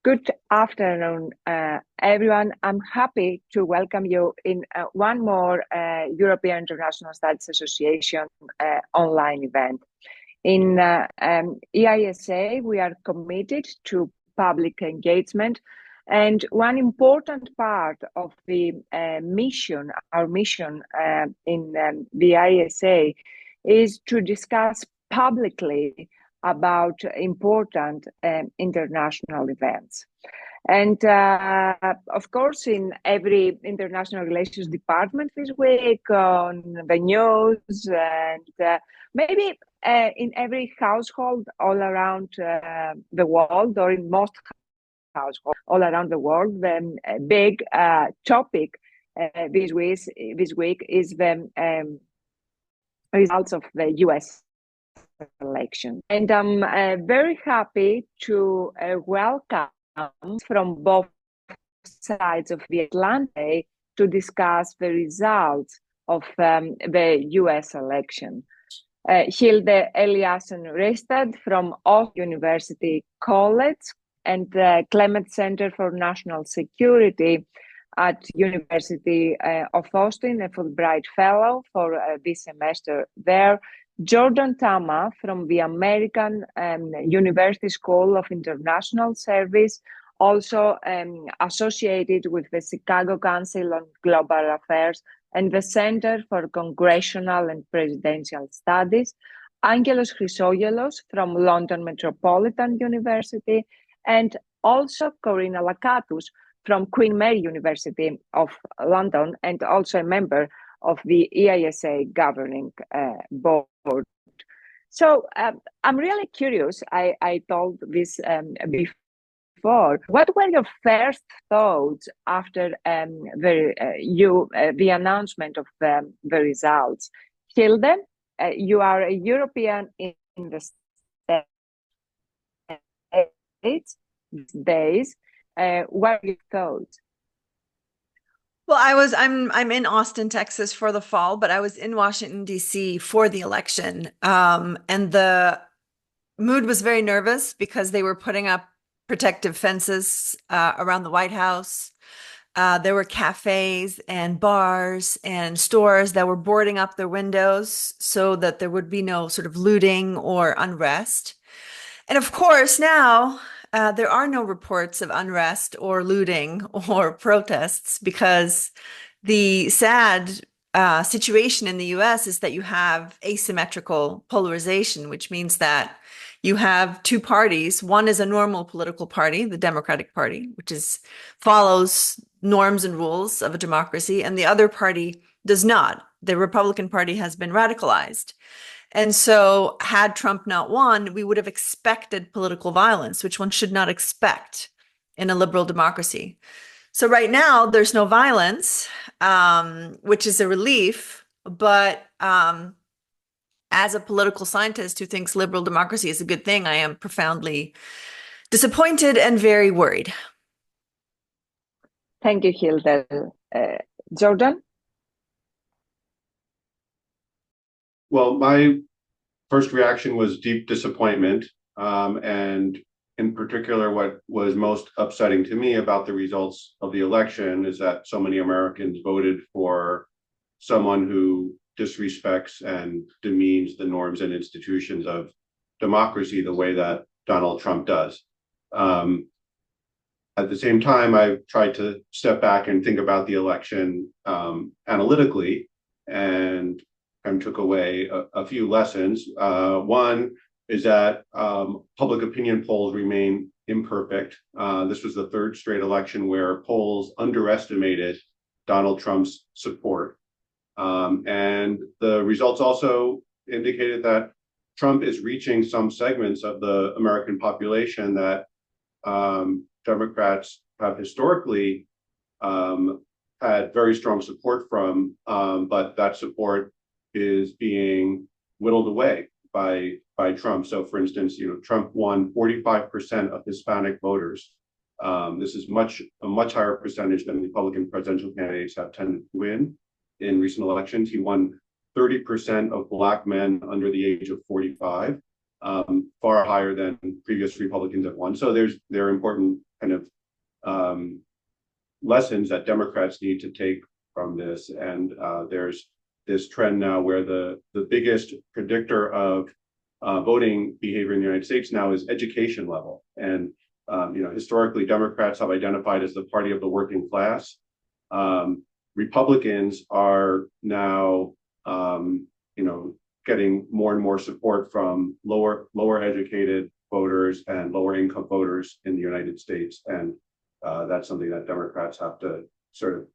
Good afternoon, everyone. I'm happy to welcome you in one more European International Studies Association online event. In EISA, we are committed to public engagement, and one important part of the mission, our mission in the EISA, is to discuss publicly about important international events. And of course, in every international relations department this week, on the news, and maybe in every household all around the world, or in most households all around the world, the big topic this week is the results of the US election. And I'm very happy to welcome from both sides of the Atlantic to discuss the results of the US election. Hilde Eliassen-Ristad from Oslo University College and Clement Center for National Security at University of Austin, a Fulbright Fellow for this semester there. Jordan Tama from the American University School of International Service, also associated with the Chicago Council on Global Affairs and the Center for Congressional and Presidential Studies. Angelos Chrysogelos from London Metropolitan University, and also Corina Lakatos from Queen Mary University of London, and also a member of the EISA governing board. So I'm really curious, I told this before, what were your first thoughts after the announcement of the results? Hilde, you are a European in the States these days. What are your thoughts? Well, I'm in Austin, Texas for the fall, but I was in Washington, D.C. for the election. And the mood was very nervous because they were putting up protective fences around the White House. There were cafes and bars and stores that were boarding up their windows so that there would be no sort of looting or unrest. And of course, now there are no reports of unrest or looting or protests, because the sad situation in the US is that you have asymmetrical polarization, which means that you have two parties. One is a normal political party, the Democratic Party, which follows norms and rules of a democracy, and the other party does not. The Republican Party has been radicalized. And so had Trump not won, we would have expected political violence, which one should not expect in a liberal democracy. So right now, there's no violence, which is a relief. But as a political scientist who thinks liberal democracy is a good thing, I am profoundly disappointed and very worried. Thank you, Hilde. Jordan? Well, my first reaction was deep disappointment. And in particular, what was most upsetting to me about the results of the election is that so many Americans voted for someone who disrespects and demeans the norms and institutions of democracy the way that Donald Trump does. At the same time, I've tried to step back and think about the election analytically, and took away a few lessons. One is that public opinion polls remain imperfect. This was the third straight election where polls underestimated Donald Trump's support. And the results also indicated that Trump is reaching some segments of the American population that Democrats have historically had very strong support from, but that support is being whittled away by Trump. So, for instance, Trump won 45% of Hispanic voters. This is a much higher percentage than Republican presidential candidates have tended to win in recent elections. He won 30% of Black men under the age of 45, far higher than previous Republicans have won. So there are important kind of lessons that Democrats need to take from this. And there's this trend now where the biggest predictor of voting behavior in the United States now is education level. And historically, Democrats have identified as the party of the working class. Republicans are now, getting more and more support from lower educated voters and lower income voters in the United States, and that's something that Democrats have to sort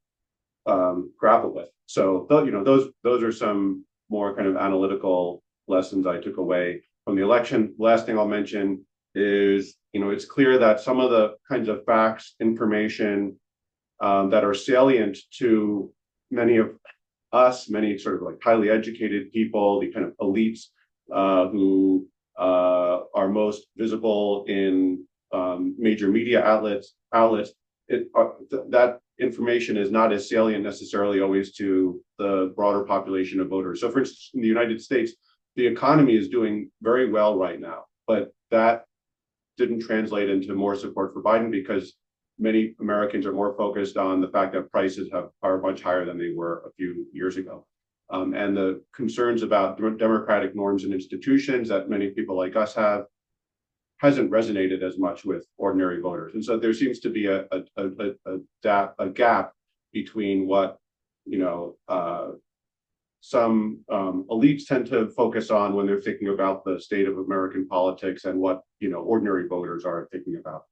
of grapple with. So, those are some more kind of analytical lessons I took away from the election. Last thing I'll mention is, it's clear that some of the kinds of facts, information that are salient to many of us, many sort of like highly educated people, the kind of elites who are most visible in major media outlets, that information is not as salient necessarily always to the broader population of voters. So for instance, in the United States, the economy is doing very well right now, but that didn't translate into more support for Biden because many Americans are more focused on the fact that prices are much higher than they were a few years ago. And the concerns about democratic norms and institutions that many people like us have hasn't resonated as much with ordinary voters. And so there seems to be a gap between what, some elites tend to focus on when they're thinking about the state of American politics and what, ordinary voters are thinking about.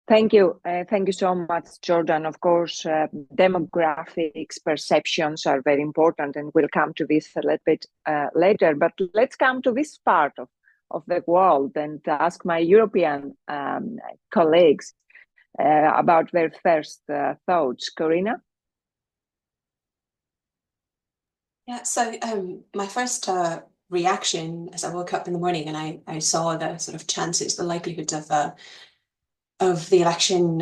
Thank you. Thank you so much, Jordan. Of course, demographics, perceptions are very important, and we'll come to this a little bit later. But let's come to this part of the world and ask my European colleagues about their first thoughts. Corina? Yeah, so my first reaction as I woke up in the morning and I saw the sort of chances, the likelihood of the election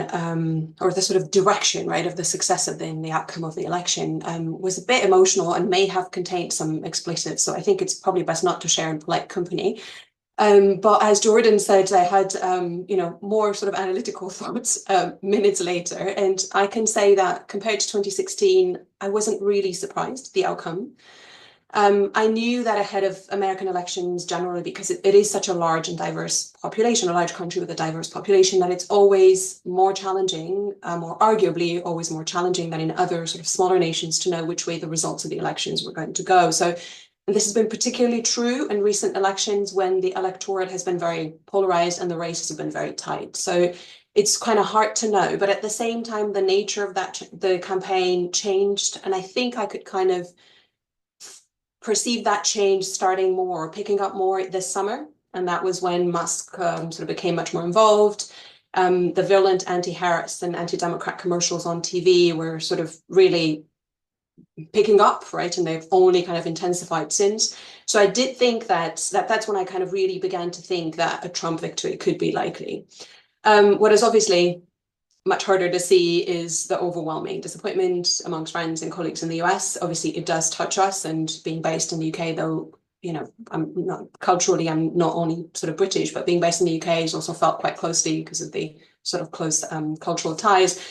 or the sort of direction, right, of the success of the outcome of the election was a bit emotional and may have contained some expletives. So I think it's probably best not to share in polite company. But as Jordan said, I had, more sort of analytical thoughts minutes later. And I can say that compared to 2016, I wasn't really surprised the outcome. I knew that ahead of American elections generally, because it is such a large and diverse population, a large country with a diverse population, that it's always more challenging, or arguably always more challenging than in other sort of smaller nations to know which way the results of the elections were going to go. So and this has been particularly true in recent elections when the electorate has been very polarized and the races have been very tight. So it's kind of hard to know, but at the same time, the nature of the campaign changed. And I think I could kind of perceive that change picking up more this summer. And that was when Musk sort of became much more involved. The virulent anti-Harris and anti-Democrat commercials on TV were sort of really picking up, right? And they've only kind of intensified since. So I did think that's when I kind of really began to think that a Trump victory could be likely. What is obviously much harder to see is the overwhelming disappointment amongst friends and colleagues in the US. Obviously, it does touch us, and being based in the UK, though, I'm not only sort of British, but being based in the UK has also felt quite closely because of the sort of close cultural ties.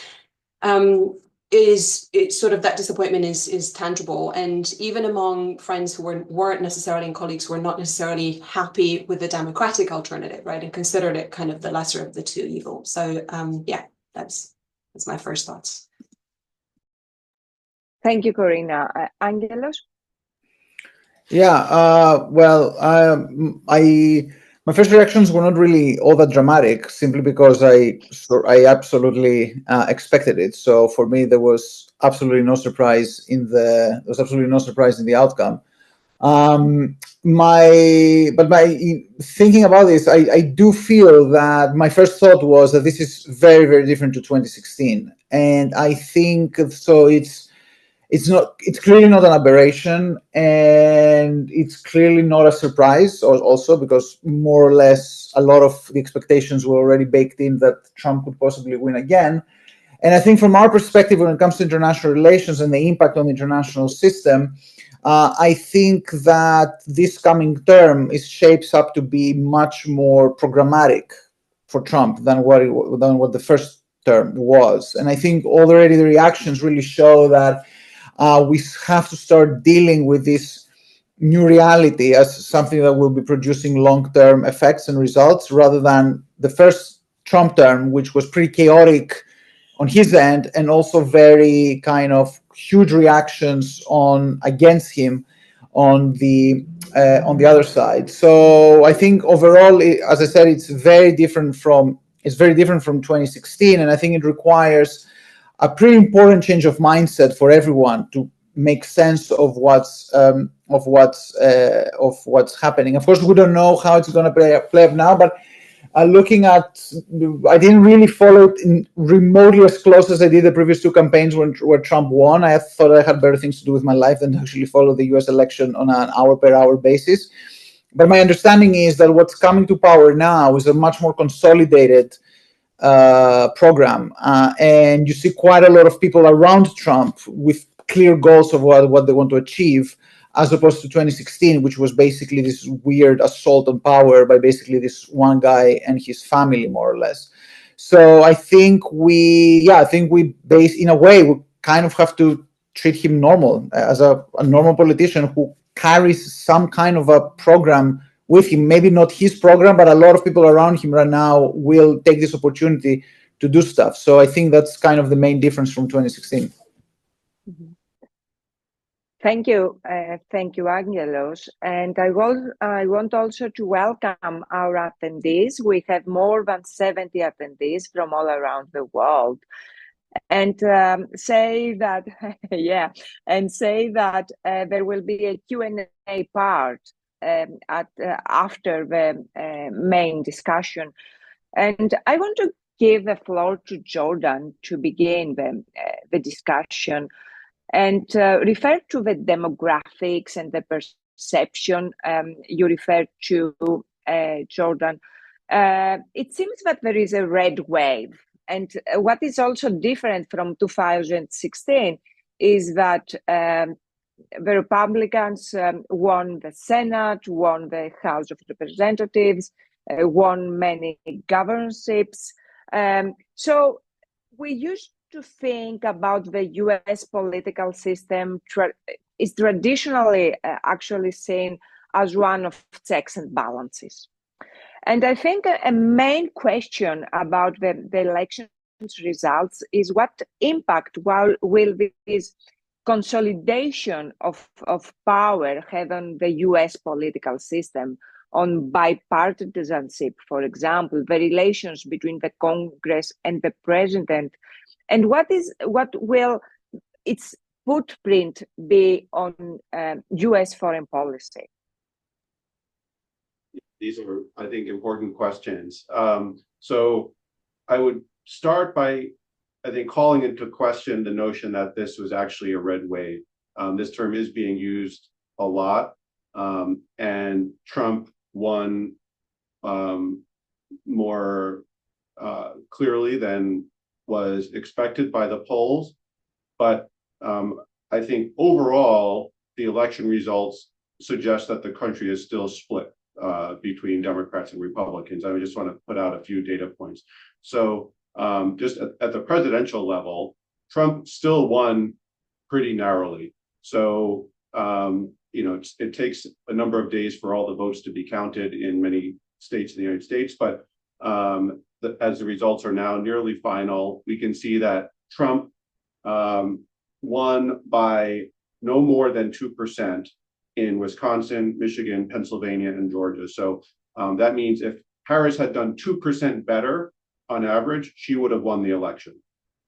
It's sort of that disappointment is tangible, and even among friends who weren't necessarily and colleagues who were not necessarily happy with the Democratic alternative, right, and considered it kind of the lesser of the two evils. So that's my first thoughts. Thank you, Corina. Angelos? Yeah, my first reactions were not really all that dramatic, simply because I absolutely expected it. So for me, there was absolutely no surprise in the outcome. My thinking about this, I do feel that my first thought was that this is very, very different to 2016, and I think so. It's clearly not an aberration, and it's clearly not a surprise also, because more or less a lot of the expectations were already baked in that Trump could possibly win again. And I think from our perspective, when it comes to international relations and the impact on the international system, I think that this coming term shapes up to be much more programmatic for Trump than what the first term was. And I think already the reactions really show that we have to start dealing with this new reality as something that will be producing long-term effects and results, rather than the first Trump term, which was pretty chaotic on his end, and also very kind of huge reactions against him on the other side. So I think overall, as I said, it's very different from 2016, and I think it requires a pretty important change of mindset for everyone to make sense of what's happening. Of course, we don't know how it's going to play up now, but looking at, I didn't really follow it in remotely as close as I did the previous two campaigns where Trump won. I thought I had better things to do with my life than to actually follow the US election on an hour-per-hour basis. But my understanding is that what's coming to power now is a much more consolidated program. And you see quite a lot of people around Trump with clear goals of what they want to achieve, as opposed to 2016, which was basically this weird assault on power by basically this one guy and his family, more or less. So I think we in a way, we kind of have to treat him normal, as a normal politician who carries some kind of a program with him. Maybe not his program, but a lot of people around him right now will take this opportunity to do stuff. So I think that's kind of the main difference from 2016. Mm-hmm. Thank you, Angelos. And I want also to welcome our attendees. We have more than 70 attendees from all around the world, and say that there will be a Q&A part after the main discussion. And I want to give the floor to Jordan to begin the discussion, and refer to the demographics and the perception you referred to, Jordan. It seems that there is a red wave. And what is also different from 2016 is that the Republicans won the Senate, won the House of Representatives, won many governorships. So we used to think about the US political system is traditionally actually seen as one of checks and balances. And I think a main question about the elections results is what impact will this consolidation of power have on the US political system, on bipartisanship, for example, the relations between the Congress and the president, and what will its footprint be on US foreign policy? These are, I think, important questions. So I would start by, I think, calling into question the notion that this was actually a red wave. This term is being used a lot, and Trump won more clearly than was expected by the polls. But I think overall, the election results suggest that the country is still split between Democrats and Republicans. I just want to put out a few data points. So just at the presidential level, Trump still won pretty narrowly. So, it takes a number of days for all the votes to be counted in many states in the United States. But as the results are now nearly final, we can see that Trump won by no more than 2% in Wisconsin, Michigan, Pennsylvania, and Georgia. So that means if Harris had done 2% better on average, she would have won the election.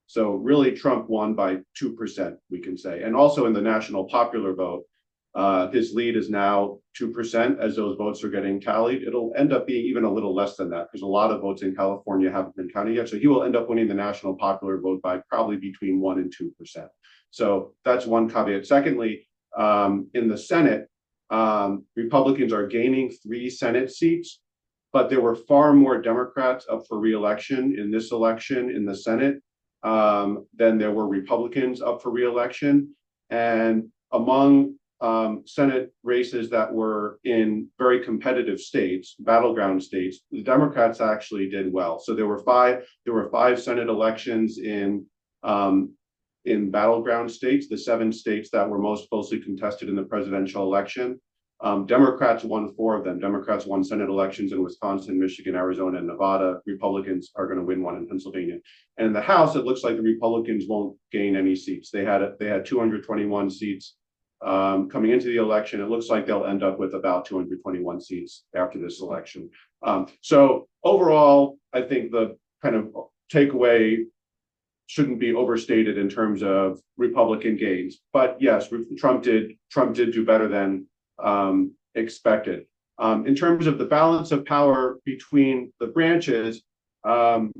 So really, Trump won by 2%, we can say. And also in the national popular vote, his lead is now 2% as those votes are getting tallied. It'll end up being even a little less than that because a lot of votes in California haven't been counted yet. So he will end up winning the national popular vote by probably between 1% and 2%. So that's one caveat. Secondly, in the Senate, Republicans are gaining 3 Senate seats, but there were far more Democrats up for re-election in this election in the Senate Then there were Republicans up for re-election, and among Senate races that were in very competitive states, battleground states, the Democrats actually did well. So there were five Senate elections in battleground states, the 7 states that were most closely contested in the presidential election. Democrats won 4 of them. Democrats won Senate elections in Wisconsin, Michigan, Arizona, and Nevada. Republicans are going to win one in Pennsylvania. And in the House, it looks like the Republicans won't gain any seats. They had 221 seats coming into the election. It looks like they'll end up with about 221 seats after this election. So overall, I think the kind of takeaway shouldn't be overstated in terms of Republican gains. But yes, Trump did do better than expected. In terms of the balance of power between the branches, this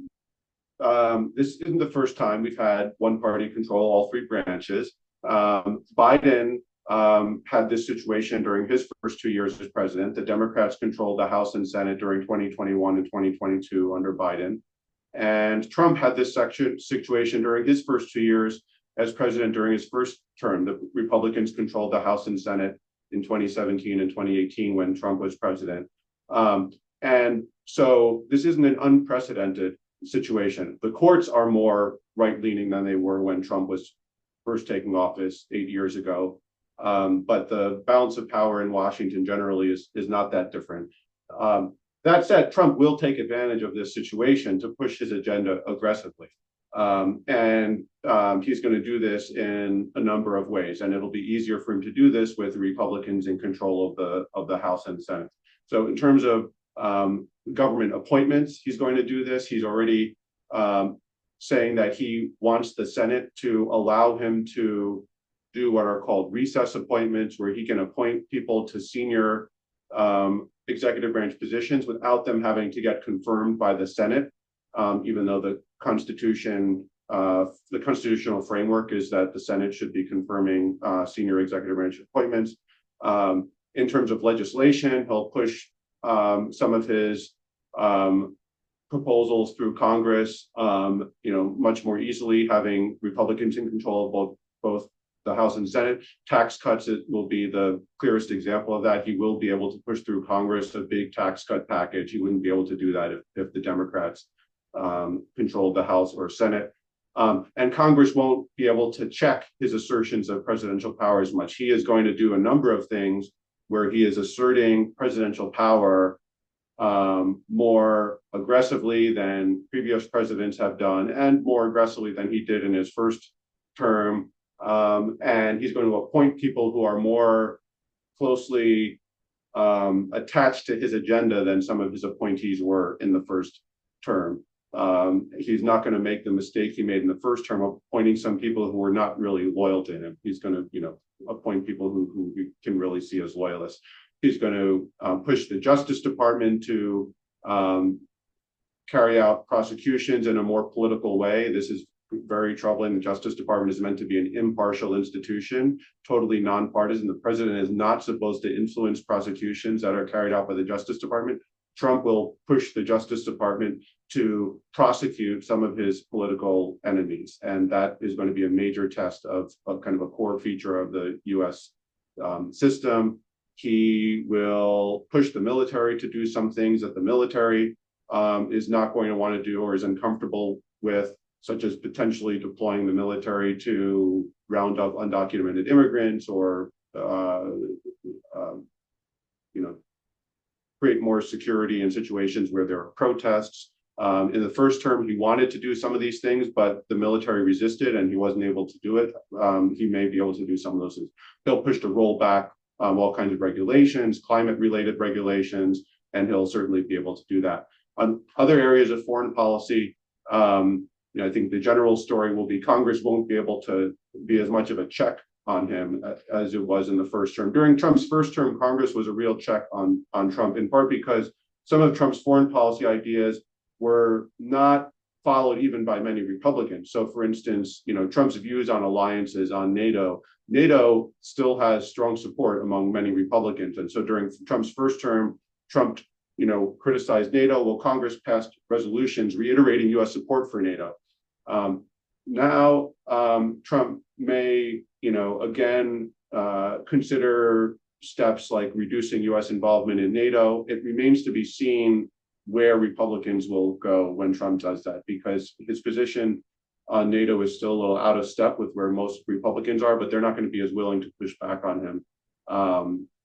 isn't the first time we've had one party control all 3 branches. Biden had this situation during his first 2 years as president. The Democrats controlled the House and Senate during 2021 and 2022 under Biden. And Trump had this situation during his first 2 years as president during his first term. The Republicans controlled the House and Senate in 2017 and 2018 when Trump was president. And so this isn't an unprecedented situation. The courts are more right-leaning than they were when Trump was first taking office 8 years ago. But the balance of power in Washington generally is not that different. That said, Trump will take advantage of this situation to push his agenda aggressively. He's going to do this in a number of ways, and it'll be easier for him to do this with Republicans in control of the House and Senate. So in terms of government appointments, he's going to do this. He's already saying that he wants the Senate to allow him to do what are called recess appointments, where he can appoint people to senior executive branch positions without them having to get confirmed by the Senate, even though the constitutional framework is that the Senate should be confirming senior executive branch appointments. In terms of legislation, he'll push some of his proposals through Congress, much more easily, having Republicans in control of both the House and Senate. Tax cuts, it will be the clearest example of that. He will be able to push through Congress a big tax cut package. He wouldn't be able to do that if the Democrats controlled the House or Senate. And Congress won't be able to check his assertions of presidential power as much. He is going to do a number of things where he is asserting presidential power more aggressively than previous presidents have done, and more aggressively than he did in his first term. And he's going to appoint people who are more closely attached to his agenda than some of his appointees were in the first term. He's not going to make the mistake he made in the first term of appointing some people who were not really loyal to him. He's going to, appoint people who we can really see as loyalists. He's going to push the Justice Department to carry out prosecutions in a more political way. This is very troubling. The Justice Department is meant to be an impartial institution, totally nonpartisan. The president is not supposed to influence prosecutions that are carried out by the Justice Department. Trump will push the Justice Department to prosecute some of his political enemies. And that is going to be a major test of kind of a core feature of the US system. He will push the military to do some things that the military is not going to want to do or is uncomfortable with, such as potentially deploying the military to round up undocumented immigrants or, create more security in situations where there are protests. In the first term, he wanted to do some of these things, but the military resisted and he wasn't able to do it. He may be able to do some of those things. He'll push to roll back all kinds of regulations, climate-related regulations, and he'll certainly be able to do that. On other areas of foreign policy, I think the general story will be Congress won't be able to be as much of a check on him as it was in the first term. During Trump's first term, Congress was a real check on Trump, in part because some of Trump's foreign policy ideas were not followed even by many Republicans. So for instance, Trump's views on alliances, on NATO still has strong support among many Republicans. And so during Trump's first term, Trump criticized NATO. Well, Congress passed resolutions reiterating US support for NATO. now Trump may, again, consider steps like reducing U.S. involvement in NATO. It remains to be seen where Republicans will go when Trump does that, because his position on NATO is still a little out of step with where most Republicans are, but they're not going to be as willing to push back on him.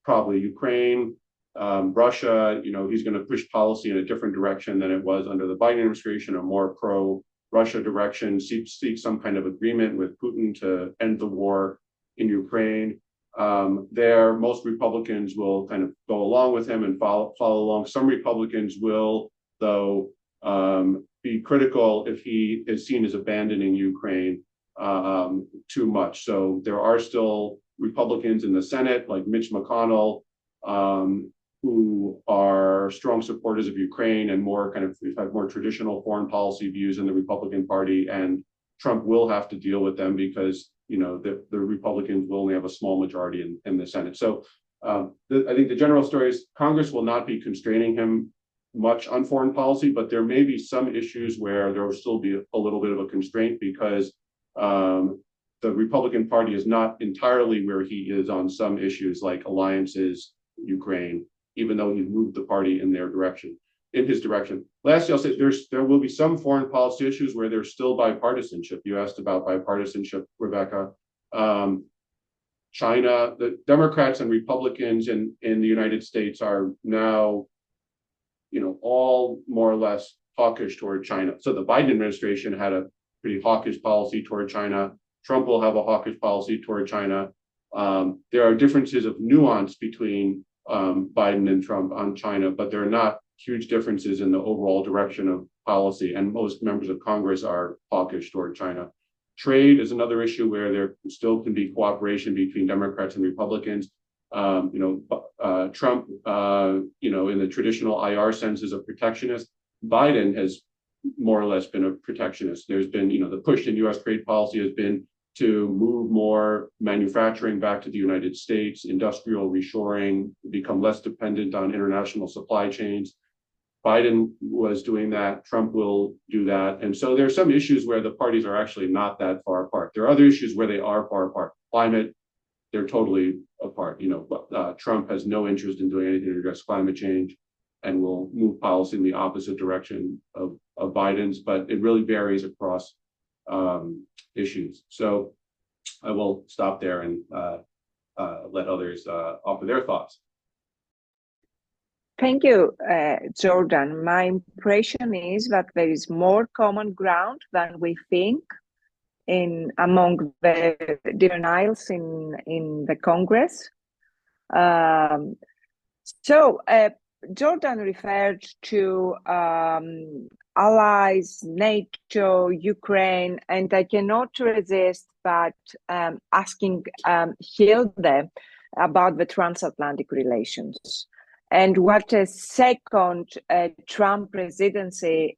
Probably Ukraine, Russia, he's going to push policy in a different direction than it was under the Biden administration, a more pro-Russia direction, seek some kind of agreement with Putin to end the war in Ukraine. Most Republicans will kind of go along with him and follow along. Some Republicans will, though, be critical if he is seen as abandoning Ukraine too much. So there are still Republicans in the Senate, like Mitch McConnell, who are strong supporters of Ukraine and have more traditional foreign policy views in the Republican Party, and Trump will have to deal with them because the Republicans will only have a small majority in the Senate. So I think the general story is Congress will not be constraining him much on foreign policy, but there may be some issues where there will still be a little bit of a constraint because the Republican Party is not entirely where he is on some issues like alliances, Ukraine, even though he's moved the party in his direction. Lastly, I'll say there will be some foreign policy issues where there's still bipartisanship. You asked about bipartisanship, Rebecca. China, the Democrats and Republicans in the United States are now, all more or less hawkish toward China. So the Biden administration had a pretty hawkish policy toward China. Trump will have a hawkish policy toward China. There are differences of nuance between Biden and Trump on China, but there are not huge differences in the overall direction of policy, and most members of Congress are hawkish toward China. Trade is another issue where there still can be cooperation between Democrats and Republicans. Trump, in the traditional IR sense, is a protectionist. Biden has more or less been a protectionist. There's been, the push in U.S. trade policy has been to move more manufacturing back to the United States, industrial reshoring, become less dependent on international supply chains. Biden was doing that. Trump will do that. And so there are some issues where the parties are actually not that far apart. There are other issues where they are far apart. Climate, they're totally apart. Trump has no interest in doing anything to address climate change and will move policy in the opposite direction of Biden's, but it really varies across issues. So I will stop there and let others offer their thoughts. Thank you, Jordan. My impression is that there is more common ground than we think among the different aisles in the Congress. Jordan referred to allies, NATO, Ukraine, and I cannot resist but asking Hilde about the transatlantic relations and what a second Trump presidency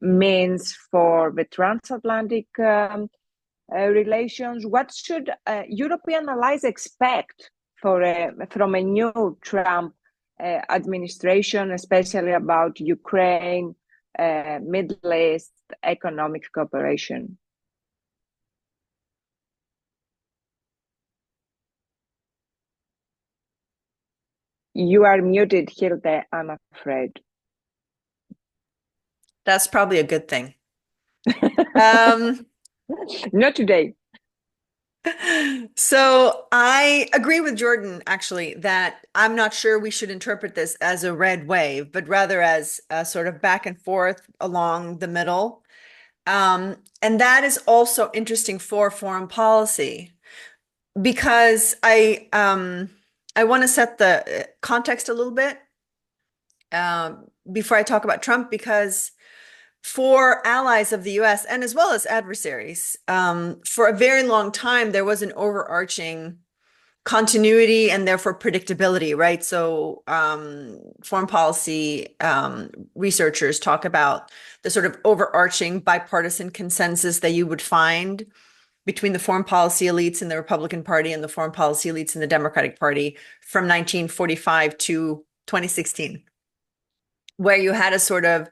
means for the transatlantic relations. What should European allies expect from a new Trump administration, especially about Ukraine, Middle East, economic cooperation? You are muted, Hilde, I'm afraid. That's probably a good thing. Not today. So I agree with Jordan, actually, that I'm not sure we should interpret this as a red wave, but rather as a sort of back and forth along the middle. And that is also interesting for foreign policy because I want to set the context a little bit before I talk about Trump, because for allies of the US and as well as adversaries, for a very long time, there was an overarching continuity and therefore predictability, right? So foreign policy researchers talk about the sort of overarching bipartisan consensus that you would find between the foreign policy elites in the Republican Party and the foreign policy elites in the Democratic Party from 1945 to 2016, where you had a sort of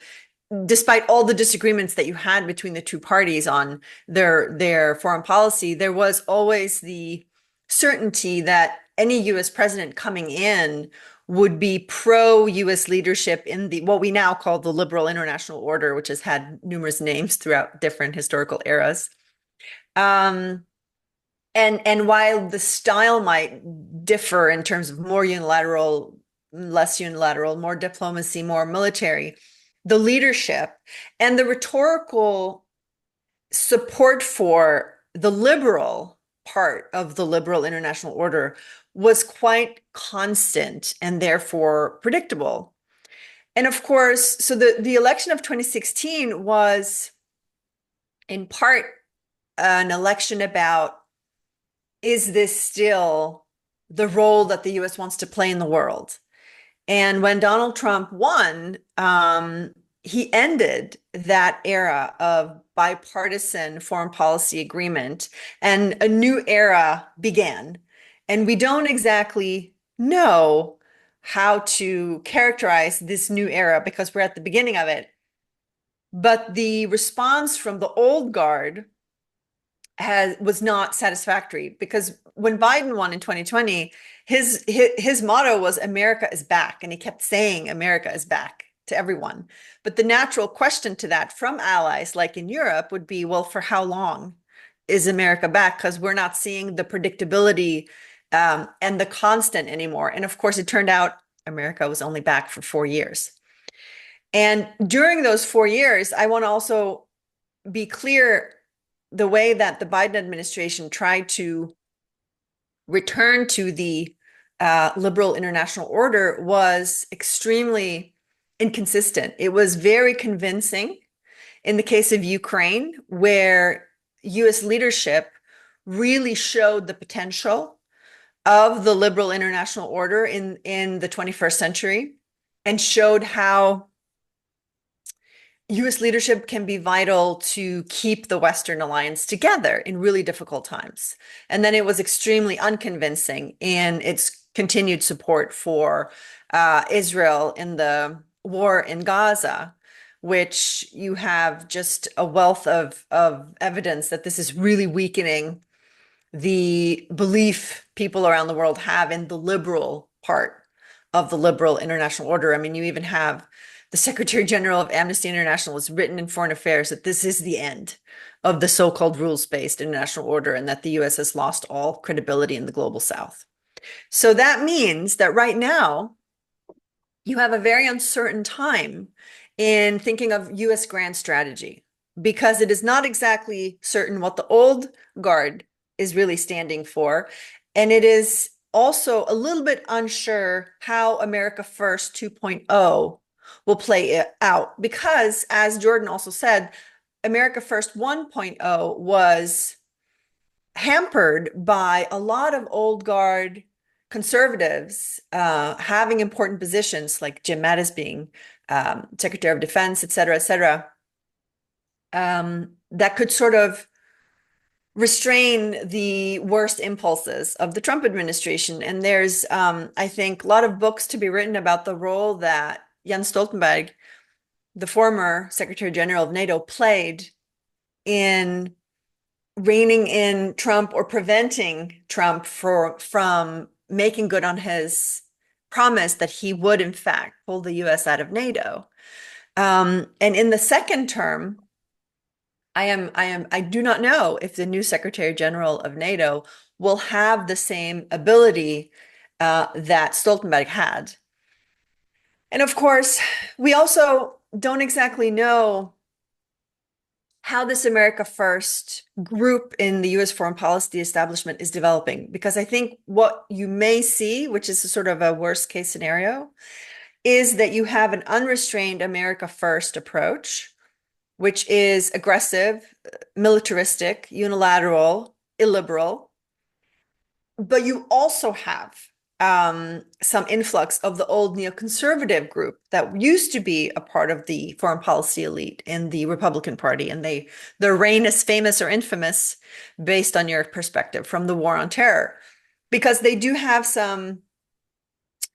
despite all the disagreements that you had between the two parties on their foreign policy, there was always the certainty that any US president coming in would be pro-US leadership in the what we now call the liberal international order, which has had numerous names throughout different historical eras. And while the style might differ in terms of more unilateral, less unilateral, more diplomacy, more military, the leadership and the rhetorical support for the liberal part of the liberal international order was quite constant and therefore predictable. And of course, so the election of 2016 was in part an election about, is this still the role that the US wants to play in the world? And when Donald Trump won, he ended that era of bipartisan foreign policy agreement, and a new era began. And we don't exactly know how to characterize this new era because we're at the beginning of it. But the response from the old guard was not satisfactory, because when Biden won in 2020, his motto was America is back, and he kept saying America is back to everyone. But the natural question to that from allies like in Europe would be, well, for how long is America back? Because we're not seeing the predictability and the constant anymore. And of course, it turned out America was only back for 4 years. And during those 4 years, I want to also be clear, the way that the Biden administration tried to return to the liberal international order was extremely inconsistent. It was very convincing in the case of Ukraine, where US leadership really showed the potential of the liberal international order in the 21st century, and showed how US leadership can be vital to keep the Western alliance together in really difficult times. And then it was extremely unconvincing in its continued support for Israel in the war in Gaza, which you have just a wealth of evidence that this is really weakening the belief people around the world have in the liberal part of the liberal international order. I mean, you even have the Secretary General of Amnesty International has written in Foreign Affairs that this is the end of the so-called rules-based international order, and that the US has lost all credibility in the global South. So that means that right now, you have a very uncertain time in thinking of US grand strategy, because it is not exactly certain what the old guard is really standing for. And it is also a little bit unsure how America First 2.0 will play it out, because, as Jordan also said, America First 1.0 was hampered by a lot of old guard conservatives having important positions, like Jim Mattis being Secretary of Defense, et cetera, that could sort of restrain the worst impulses of the Trump administration. And there's, I think, a lot of books to be written about the role that Jens Stoltenberg, the former Secretary General of NATO, played in reining in Trump, or preventing Trump from making good on his promise that he would, in fact, pull the US out of NATO. And in the second term, I do not know if the new Secretary General of NATO will have the same ability that Stoltenberg had. And of course, we also don't exactly know how this America First group in the US foreign policy establishment is developing, because I think what you may see, which is a sort of a worst case scenario, is that you have an unrestrained America First approach, which is aggressive, militaristic, unilateral, illiberal. But you also have some influx of the old neoconservative group that used to be a part of the foreign policy elite in the Republican Party. And their reign is famous or infamous, based on your perspective, from the War on Terror, because they do have some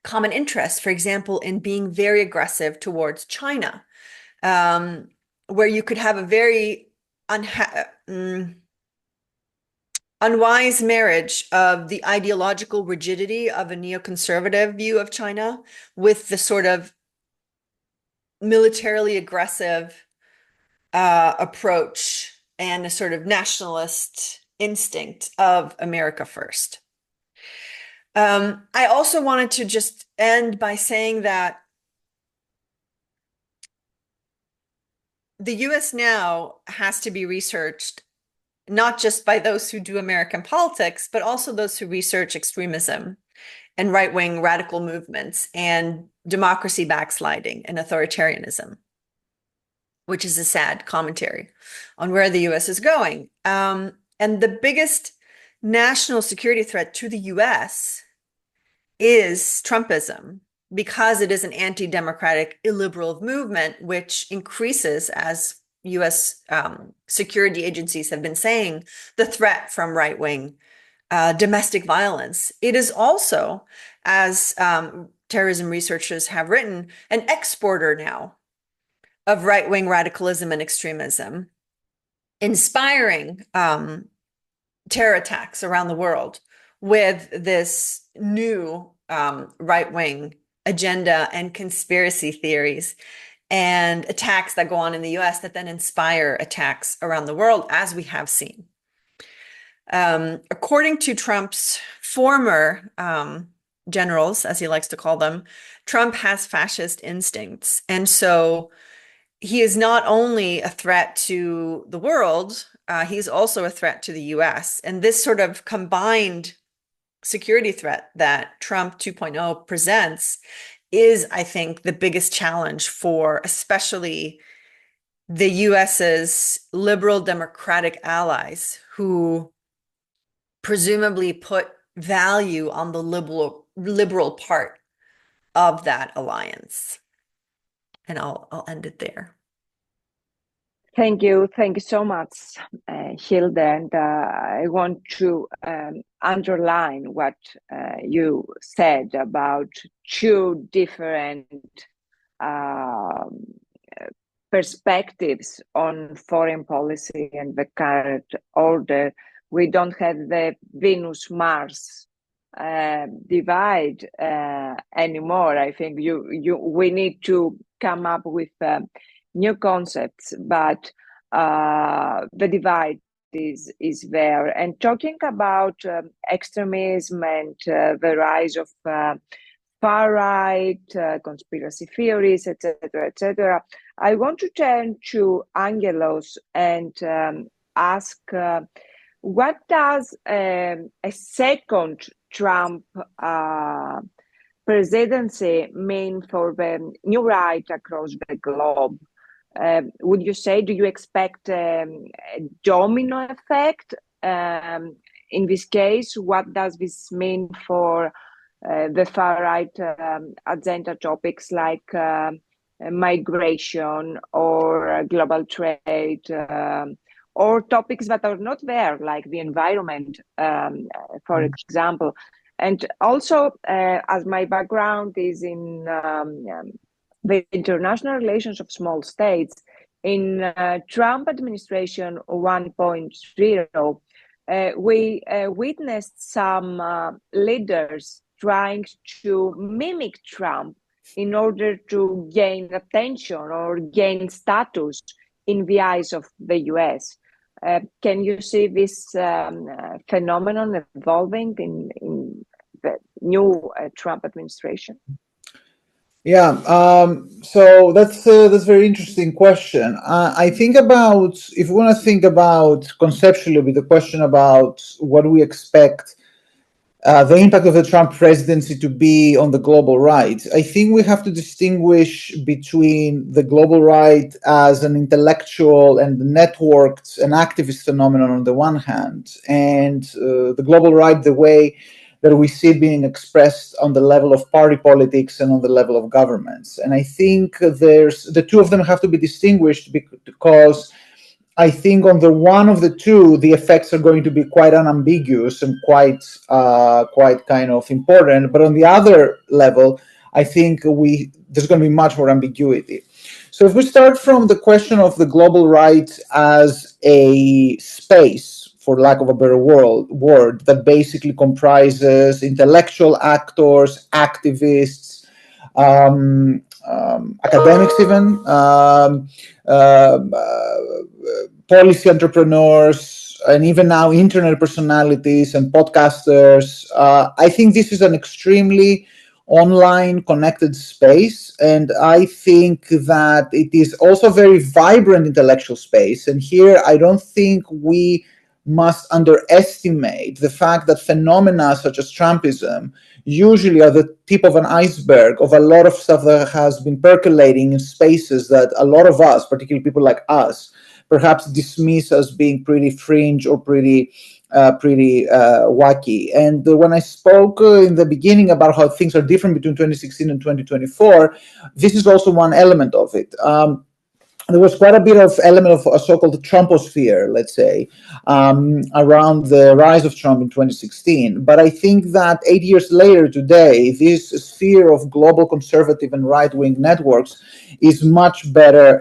common interests, for example, in being very aggressive towards China. where you could have a very unwise marriage of the ideological rigidity of a neoconservative view of China with the sort of militarily aggressive approach and a sort of nationalist instinct of America first. I also wanted to just end by saying that the US now has to be researched not just by those who do American politics, but also those who research extremism and right-wing radical movements and democracy backsliding and authoritarianism, which is a sad commentary on where the US is going. And the biggest national security threat to the US is Trumpism, because it is an anti-democratic illiberal movement, which increases, as US security agencies have been saying, the threat from right-wing domestic violence. It is also, as terrorism researchers have written, an exporter now of right-wing radicalism and extremism, inspiring terror attacks around the world with this new right-wing agenda and conspiracy theories and attacks that go on in the US that then inspire attacks around the world, as we have seen. According to Trump's former generals, as he likes to call them, Trump has fascist instincts. And so he is not only a threat to the world, he's also a threat to the US. And this sort of combined security threat that Trump 2.0 presents is, I think, the biggest challenge for especially the US's liberal democratic allies, who presumably put value on the liberal part of that alliance. And I'll end it there. Thank you so much, Hilda. And I want to underline what you said about two different perspectives on foreign policy and the current order. We don't have the Venus-Mars divide anymore. I think we need to come up with new concepts, but the divide is there. And talking about extremism and the rise of far right conspiracy theories, etc., I want to turn to Angelos and ask, what does a second Trump presidency mean for the new right across the globe? Would you say, do you expect a domino effect? In this case, what does this mean for the far-right agenda topics like migration or global trade, or topics that are not there, like the environment, for example? And also, as my background is in the international relations of small states, in Trump administration 1.0, we witnessed some leaders trying to mimic Trump in order to gain attention or gain status in the eyes of the US. Can you see this phenomenon evolving in the new Trump administration? Yeah, so that's a very interesting question. I think about, if we want to think about conceptually with the question about what we expect the impact of the Trump presidency to be on the global right, I think we have to distinguish between the global right as an intellectual and networked and activist phenomenon on the one hand, and the global right the way that we see being expressed on the level of party politics and on the level of governments. And I think the two of them have to be distinguished because I think on the one of the two, the effects are going to be quite unambiguous and quite kind of important. But on the other level, I think there's going to be much more ambiguity. So if we start from the question of the global right as a space, for lack of a better word, that basically comprises intellectual actors, activists, academics even, policy entrepreneurs, and even now internet personalities and podcasters. I think this is an extremely online connected space, and I think that it is also a very vibrant intellectual space. And here I don't think we must underestimate the fact that phenomena such as Trumpism usually are the tip of an iceberg of a lot of stuff that has been percolating in spaces that a lot of us, particularly people like us, perhaps dismiss as being pretty fringe or pretty wacky. And when I spoke in the beginning about how things are different between 2016 and 2024, this is also one element of it. There was quite a bit of element of a so-called Trumposphere, let's say, around the rise of Trump in 2016. But I think that 8 years later today, this sphere of global conservative and right-wing networks is much better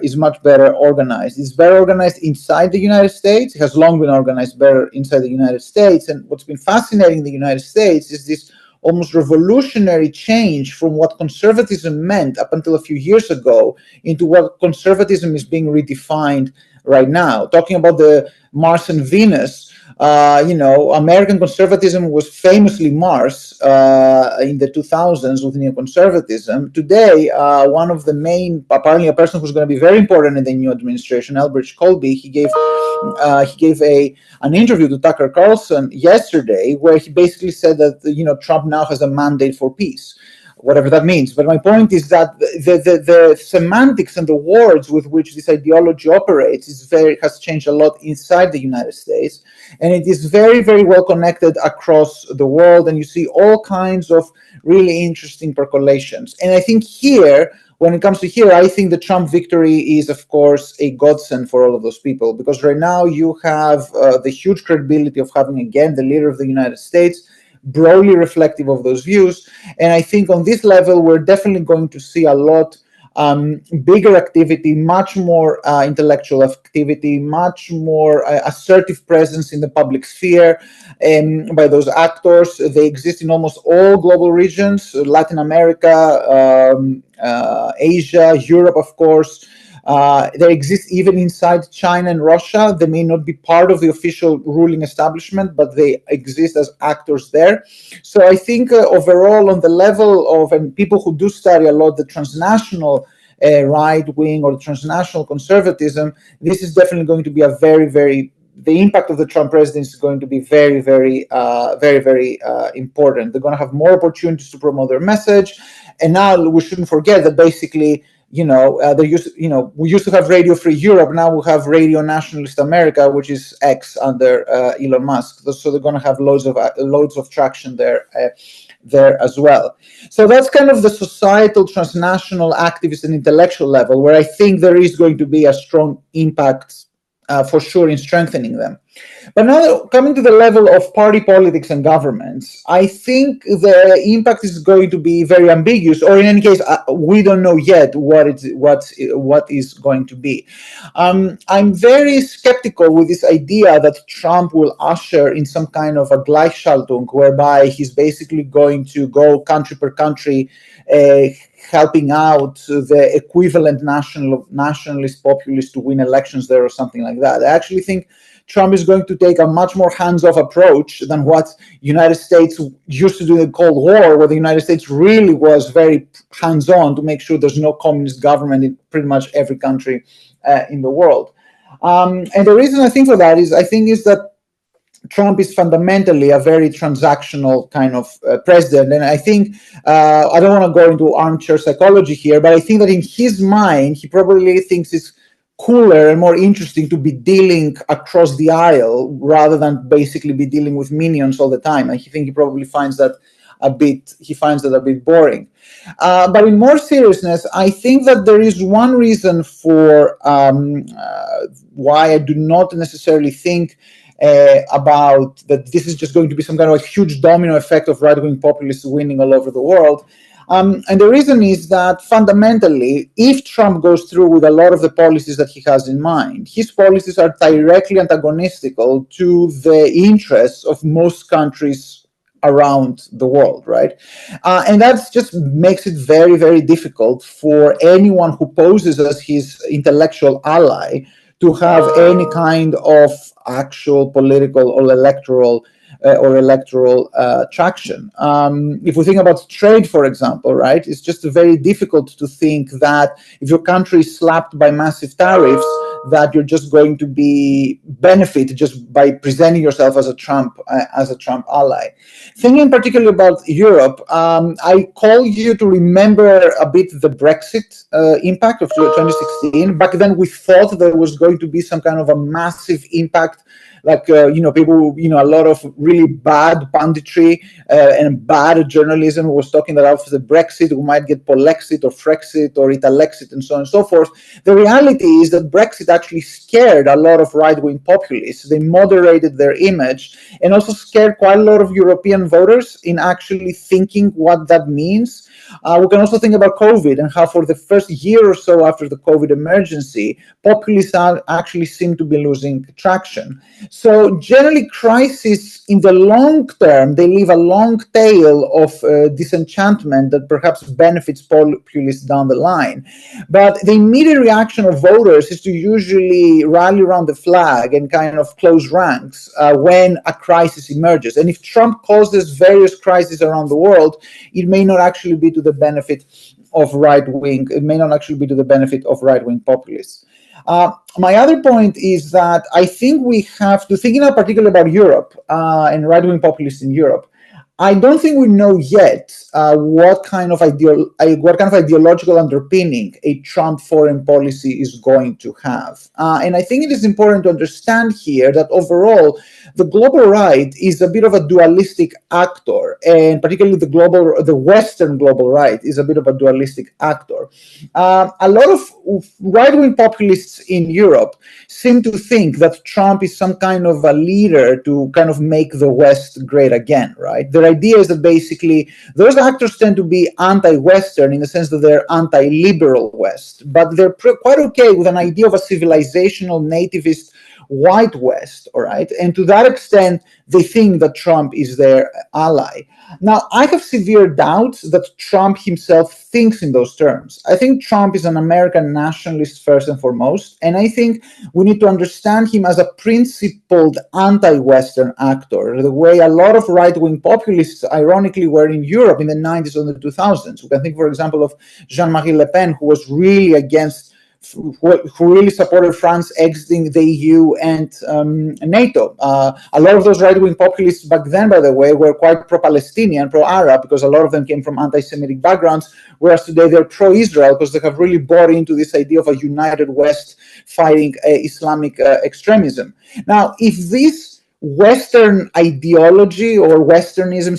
organized. It's better organized inside the United States. It has long been organized better inside the United States. And what's been fascinating in the United States is this almost revolutionary change from what conservatism meant up until a few years ago into what conservatism is being redefined right now. Talking about the Mars and Venus, American conservatism was famously Mars in the 2000s with neoconservatism. Today, one of the main, apparently a person who's going to be very important in the new administration, Elbridge Colby, he gave an interview to Tucker Carlson yesterday where he basically said that Trump now has a mandate for peace, whatever that means. But my point is that the semantics and the words with which this ideology operates has changed a lot inside the United States, and it is very, very well connected across the world, and you see all kinds of really interesting percolations. And I think when it comes to here, I think the Trump victory is, of course, a godsend for all of those people, because right now you have the huge credibility of having, again, the leader of the United States, broadly reflective of those views. And I think on this level, we're definitely going to see a lot bigger activity, much more intellectual activity, much more assertive presence in the public sphere by those actors. They exist in almost all global regions, Latin America, Asia, Europe, of course. They exist even inside China and Russia. They may not be part of the official ruling establishment, but they exist as actors there. So I think overall on the level of, and people who do study a lot the transnational right wing or the transnational conservatism, this is definitely going to be a the impact of the Trump presidency is going to be very, very important. They're going to have more opportunities to promote their message. And now we shouldn't forget that basically, we used to have Radio Free Europe. Now we have Radio Nationalist America, which is X under Elon Musk. So they're going to have loads of traction there as well. So that's kind of the societal, transnational, activist, and intellectual level where I think there is going to be a strong impact for sure in strengthening them. But now coming to the level of party politics and governments, I think the impact is going to be very ambiguous, or in any case, we don't know yet what is going to be. I'm very skeptical with this idea that Trump will usher in some kind of a Gleichschaltung, whereby he's basically going to go country per country, helping out the equivalent nationalist populist to win elections there or something like that. I actually think Trump is going to take a much more hands-off approach than what United States used to do in the Cold War, where the United States really was very hands-on to make sure there's no communist government in pretty much every country in the world. And the reason I think for that is that Trump is fundamentally a very transactional kind of president. And I think, I don't want to go into armchair psychology here, but I think that in his mind, he probably thinks it's cooler and more interesting to be dealing across the aisle rather than basically be dealing with minions all the time. I think he probably finds that a bit boring. But in more seriousness, I think that there is one reason for why I do not necessarily think about that this is just going to be some kind of a huge domino effect of right-wing populists winning all over the world. And the reason is that fundamentally, if Trump goes through with a lot of the policies that he has in mind, his policies are directly antagonistical to the interests of most countries around the world, right? And that just makes it very, very difficult for anyone who poses as his intellectual ally to have any kind of actual political or electoral traction. If we think about trade, for example, right, it's just very difficult to think that if your country is slapped by massive tariffs, that you're just going to be benefit just by presenting yourself as a Trump ally. Thinking particularly about Europe, I call you to remember a bit the Brexit impact of 2016. Back then, we thought there was going to be some kind of a massive impact, like people, a lot of really bad punditry and bad journalism was talking that after the Brexit we might get Polexit or Frexit or Italexit and so on and so forth. The reality is that Brexit actually scared a lot of right-wing populists. They moderated their image and also scared quite a lot of European voters in actually thinking what that means. We can also think about COVID and how for the first year or so after the COVID emergency, populists actually seem to be losing traction. So generally, crises in the long term, they leave a long tail of disenchantment that perhaps benefits populists down the line. But the immediate reaction of voters is to usually rally around the flag and kind of close ranks when a crisis emerges. And if Trump causes various crises around the world, it may not actually be to the benefit of right-wing. It may not actually be to the benefit of right-wing populists. My other point is that I think we have to, thinking particularly about Europe and right-wing populists in Europe, I don't think we know yet what kind of ideological underpinning a Trump foreign policy is going to have. And I think it is important to understand here that overall, the global right is a bit of a dualistic actor, and particularly the Western global right is a bit of a dualistic actor. A lot of right-wing populists in Europe seem to think that Trump is some kind of a leader to kind of make the West great again, right? Their idea is that basically those actors tend to be anti-Western in the sense that they're anti-liberal West, but they're quite okay with an idea of a civilizational nativist white West, all right? And to that extent, they think that Trump is their ally. Now, I have severe doubts that Trump himself thinks in those terms. I think Trump is an American nationalist first and foremost, and I think we need to understand him as a principled anti-Western actor, the way a lot of right-wing populists, ironically, were in Europe in the 90s and the 2000s. We can think, for example, of Jean-Marie Le Pen, who was really who really supported France exiting the EU and NATO. A lot of those right-wing populists back then, by the way, were quite pro-Palestinian, pro-Arab, because a lot of them came from anti-Semitic backgrounds, whereas today they're pro-Israel because they have really bought into this idea of a united West fighting Islamic extremism. Now, if this Western ideology or Westernism,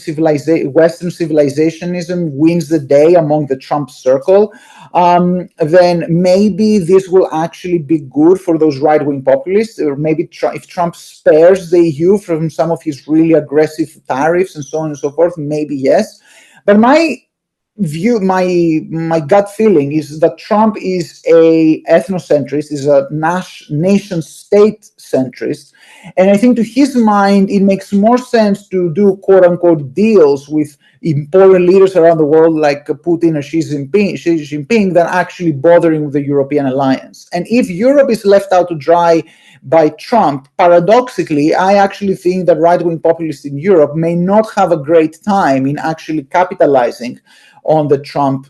Western civilizationism wins the day among the Trump circle, then maybe this will actually be good for those right-wing populists, or maybe if Trump spares the EU from some of his really aggressive tariffs and so on and so forth, maybe yes. But my gut feeling is that Trump is a ethnocentrist, is a nation state centrist, and I think to his mind it makes more sense to do quote unquote deals with important leaders around the world like Putin or Xi Jinping than actually bothering with the European alliance. And if Europe is left out to dry by Trump, paradoxically, I actually think that right-wing populists in Europe may not have a great time in actually capitalizing on the Trump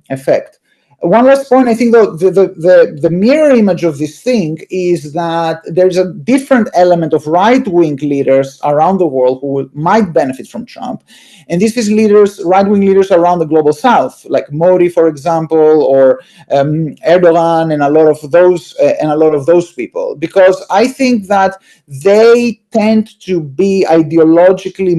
effect. One last point, I think the mirror image of this thing is that there's a different element of right-wing leaders around the world who might benefit from Trump. And this is right-wing leaders around the global south, like Modi, for example, or Erdogan, and a lot of those people, because I think that they tend to be ideologically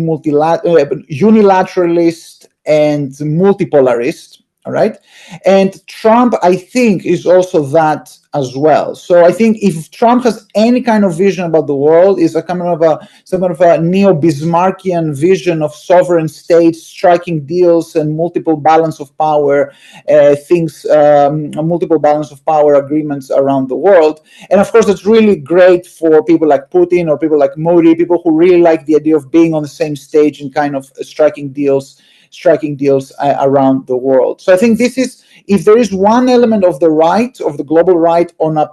unilateralist and multipolarist. All right. And Trump, I think, is also that as well. So I think if Trump has any kind of vision about the world, is a kind of some kind of a neo-Bismarckian vision of sovereign states striking deals and multiple balance of power multiple balance of power agreements around the world. And of course, it's really great for people like Putin or people like Modi, people who really like the idea of being on the same stage and kind of striking deals around the world. So I think this is, if there is one element of the right, of the global right on a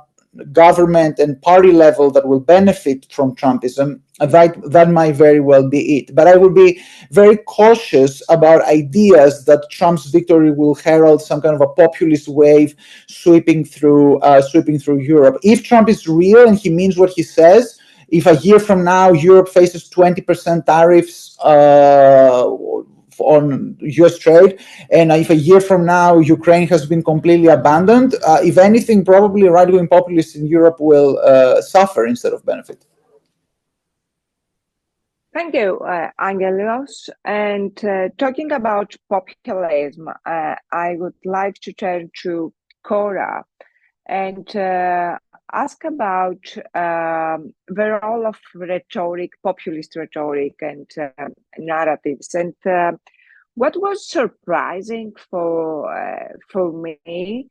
government and party level that will benefit from Trumpism, that might very well be it. But I would be very cautious about ideas that Trump's victory will herald some kind of a populist wave sweeping through Europe. If Trump is real and he means what he says, if a year from now Europe faces 20% tariffs on US trade, and if a year from now Ukraine has been completely abandoned, if anything, probably right-wing populists in Europe will suffer instead of benefit. Thank you, Angelos. And talking about populism, I would like to turn to Cora and ask about the role of rhetoric, populist rhetoric and narratives. And what was surprising for me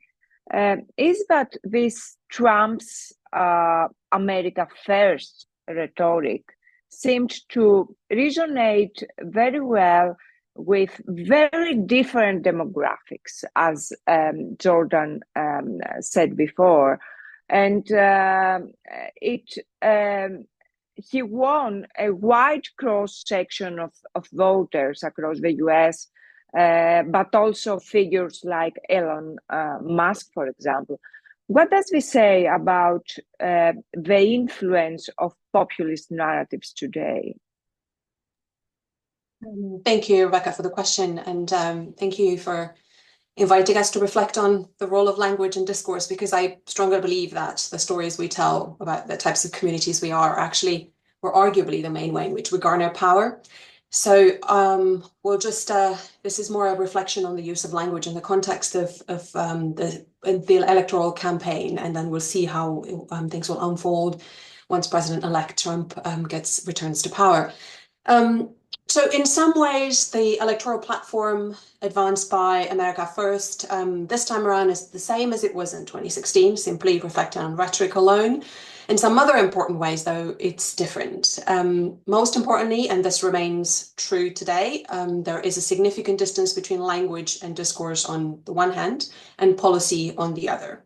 is that this Trump's America First rhetoric seemed to resonate very well with very different demographics, as Jordan said before. And he won a wide cross-section of voters across the US, but also figures like Elon Musk, for example. What does this say about the influence of populist narratives today? Thank you, Rebecca, for the question. And thank you for inviting us to reflect on the role of language and discourse, because I strongly believe that the stories we tell about the types of communities we are actually, or arguably, the main way in which we garner power. So we'll just, this is more a reflection on the use of language in the context of the electoral campaign, and then we'll see how things will unfold once President-elect Trump returns to power. So in some ways, the electoral platform advanced by America First this time around is the same as it was in 2016, simply reflecting on rhetoric alone. In some other important ways, though, it's different. Most importantly, and this remains true today, there is a significant distance between language and discourse on the one hand and policy on the other.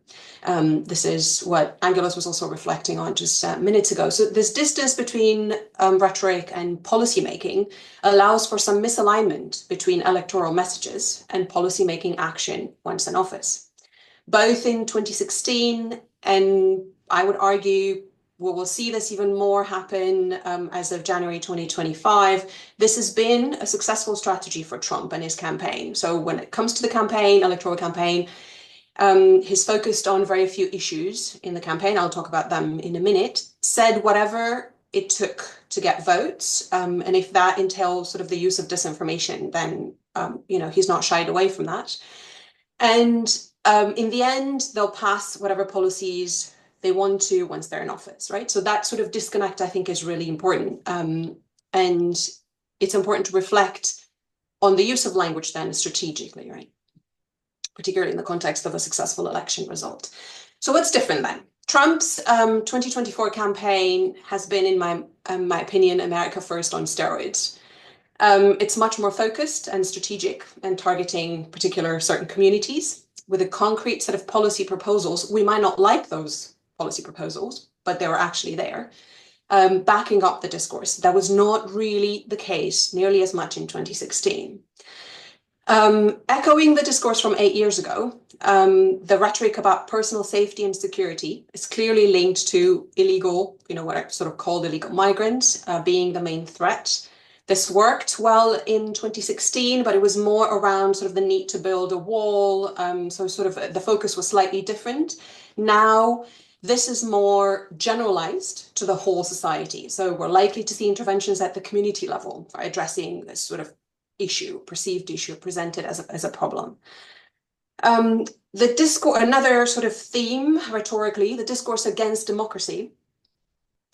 This is what Angelos was also reflecting on just minutes ago. So this distance between rhetoric and policymaking allows for some misalignment between electoral messages and policymaking action once in office. Both in 2016 and I would argue we will see this even more happen as of January 2025. This has been a successful strategy for Trump and his campaign. So when it comes to the campaign, electoral campaign, he's focused on very few issues in the campaign. I'll talk about them in a minute. Said whatever it took to get votes. And if that entails sort of the use of disinformation, then, he's not shied away from that. And in the end, they'll pass whatever policies they want to once they're in office, right? So that sort of disconnect, I think, is really important. And it's important to reflect on the use of language then strategically, right? Particularly in the context of a successful election result. So what's different then? Trump's 2024 campaign has been, in my opinion, America First on steroids. It's much more focused and strategic and targeting particular certain communities with a concrete set of policy proposals. We might not like those policy proposals, but they were actually there, backing up the discourse. That was not really the case nearly as much in 2016. Echoing the discourse from 8 years ago, the rhetoric about personal safety and security is clearly linked to illegal, what I sort of called illegal migrants being the main threat. This worked well in 2016, but it was more around sort of the need to build a wall. So sort of the focus was slightly different. Now, this is more generalized to the whole society. So we're likely to see interventions at the community level for addressing this sort of issue, perceived issue presented as a problem. The discourse, another sort of theme rhetorically, the discourse against democracy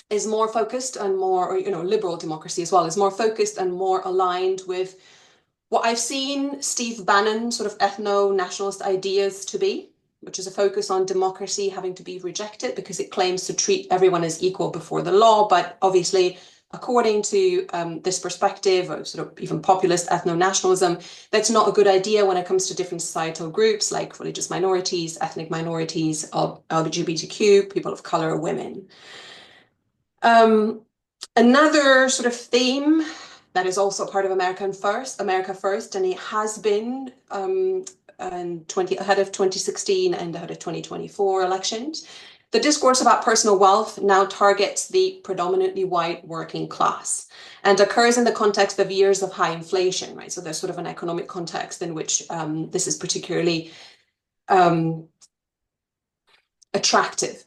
is more focused and more, or, liberal democracy as well, is more focused and more aligned with what I've seen Steve Bannon sort of ethno-nationalist ideas to be, which is a focus on democracy having to be rejected because it claims to treat everyone as equal before the law. But obviously, according to this perspective of sort of even populist ethno-nationalism, that's not a good idea when it comes to different societal groups like religious minorities, ethnic minorities, LGBTQ, people of color, women. Another sort of theme that is also part of America First, and it has been ahead of 2016 and ahead of 2024 elections. The discourse about personal wealth now targets the predominantly white working class and occurs in the context of years of high inflation, right? So there's sort of an economic context in which this is particularly attractive.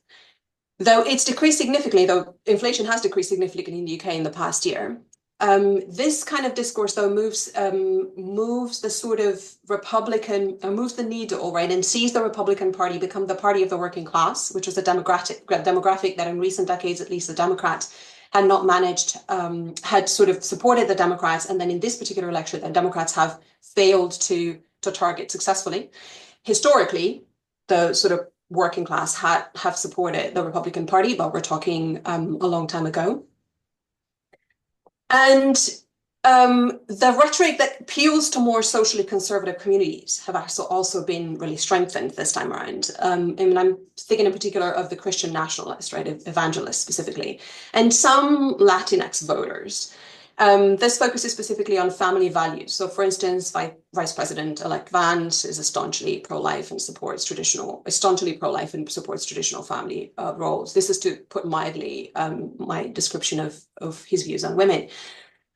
Though it's decreased significantly, though inflation has decreased significantly in the UK in the past year, this kind of discourse, though, moves the sort of Republican, moves the needle, right, and sees the Republican Party become the party of the working class, which was a demographic that in recent decades, at least the Democrats had not managed, had sort of supported the Democrats. And then in this particular election, the Democrats have failed to target successfully. Historically, the sort of working class have supported the Republican Party, but we're talking a long time ago. And the rhetoric that appeals to more socially conservative communities have also been really strengthened this time around. And I'm thinking in particular of the Christian nationalists, right, evangelists specifically, and some Latinx voters. This focuses specifically on family values. So, for instance, Vice President-elect Vance is staunchly pro-life and supports traditional family roles. This is, to put mildly, my description of his views on women.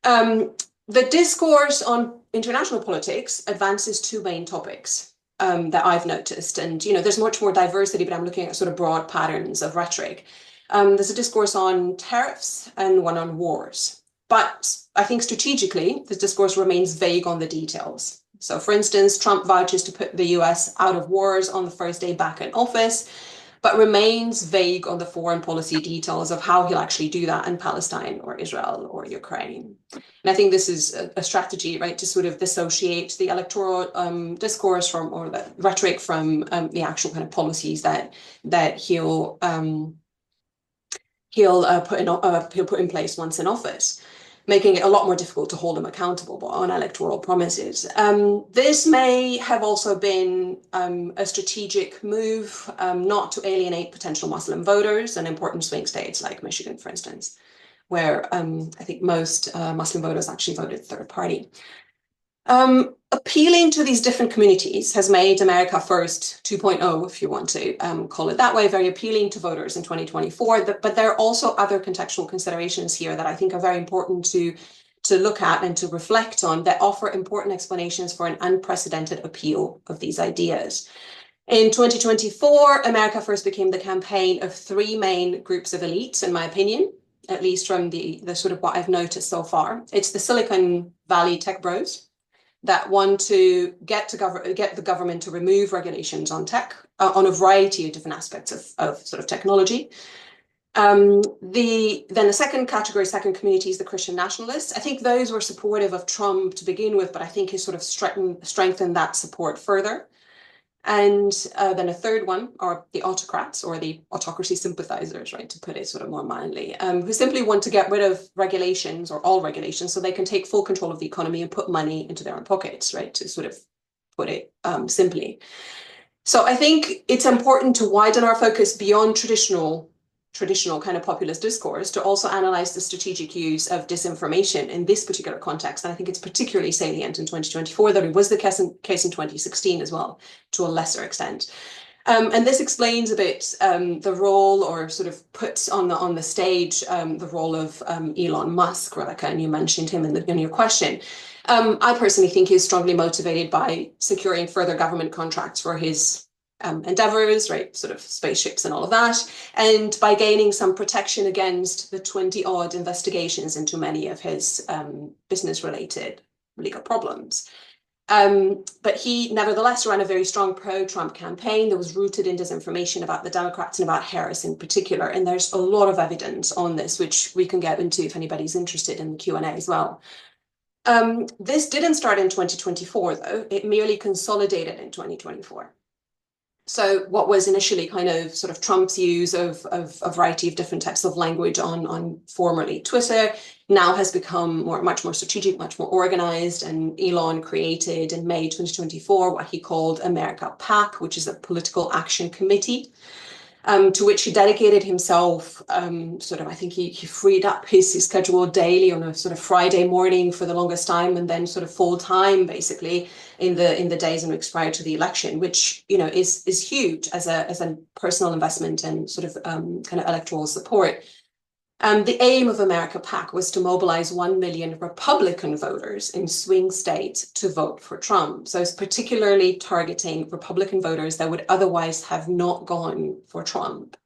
The discourse on international politics advances two main topics that I've noticed. And, there's much more diversity, but I'm looking at sort of broad patterns of rhetoric. There's a discourse on tariffs and one on wars. But I think strategically, this discourse remains vague on the details. So, for instance, Trump vouches to put the US out of wars on the first day back in office, but remains vague on the foreign policy details of how he'll actually do that in Palestine or Israel or Ukraine. And I think this is a strategy, right, to sort of dissociate the electoral discourse from, or the rhetoric from the actual kind of policies that he'll put in place once in office, making it a lot more difficult to hold him accountable on electoral promises. This may have also been a strategic move not to alienate potential Muslim voters in important swing states like Michigan, for instance, where I think most Muslim voters actually voted third party. Appealing to these different communities has made America First 2.0, if you want to call it that way, very appealing to voters in 2024. But there are also other contextual considerations here that I think are very important to look at and to reflect on, that offer important explanations for an unprecedented appeal of these ideas. In 2024, America First became the campaign of three main groups of elites, in my opinion, at least from the sort of what I've noticed so far. It's the Silicon Valley tech bros that want to get the government to remove regulations on tech, on a variety of different aspects of sort of technology. Then the second community is the Christian nationalists. I think those were supportive of Trump to begin with, but I think he sort of strengthened that support further. And then a third one are the autocrats, or the autocracy sympathizers, right, to put it sort of more mildly, who simply want to get rid of regulations, or all regulations, so they can take full control of the economy and put money into their own pockets, right, to sort of put it simply. So I think it's important to widen our focus beyond traditional kind of populist discourse to also analyze the strategic use of disinformation in this particular context. And I think it's particularly salient in 2024, though it was the case in 2016 as well, to a lesser extent. And this explains a bit the role, or sort of puts on the stage the role of Elon Musk, Rebecca, and you mentioned him in your question. I personally think he's strongly motivated by securing further government contracts for his endeavors, right, sort of spaceships and all of that, and by gaining some protection against the 20-odd investigations into many of his business-related legal problems. But he nevertheless ran a very strong pro-Trump campaign that was rooted in disinformation about the Democrats and about Harris in particular. And there's a lot of evidence on this, which we can get into if anybody's interested in the Q&A as well. This didn't start in 2024, though. It merely consolidated in 2024. So what was initially kind of sort of Trump's use of a variety of different types of language on formerly Twitter now has become much more strategic, much more organized. And Elon created in May 2024 what he called America PAC, which is a political action committee, to which he dedicated himself. I think he freed up his schedule daily on a sort of Friday morning for the longest time, and then sort of full time basically in the days and weeks prior to the election, which is huge as a personal investment and sort of kind of electoral support. The aim of America PAC was to mobilize 1 million Republican voters in swing states to vote for Trump. So it's particularly targeting Republican voters that would otherwise have not gone for Trump,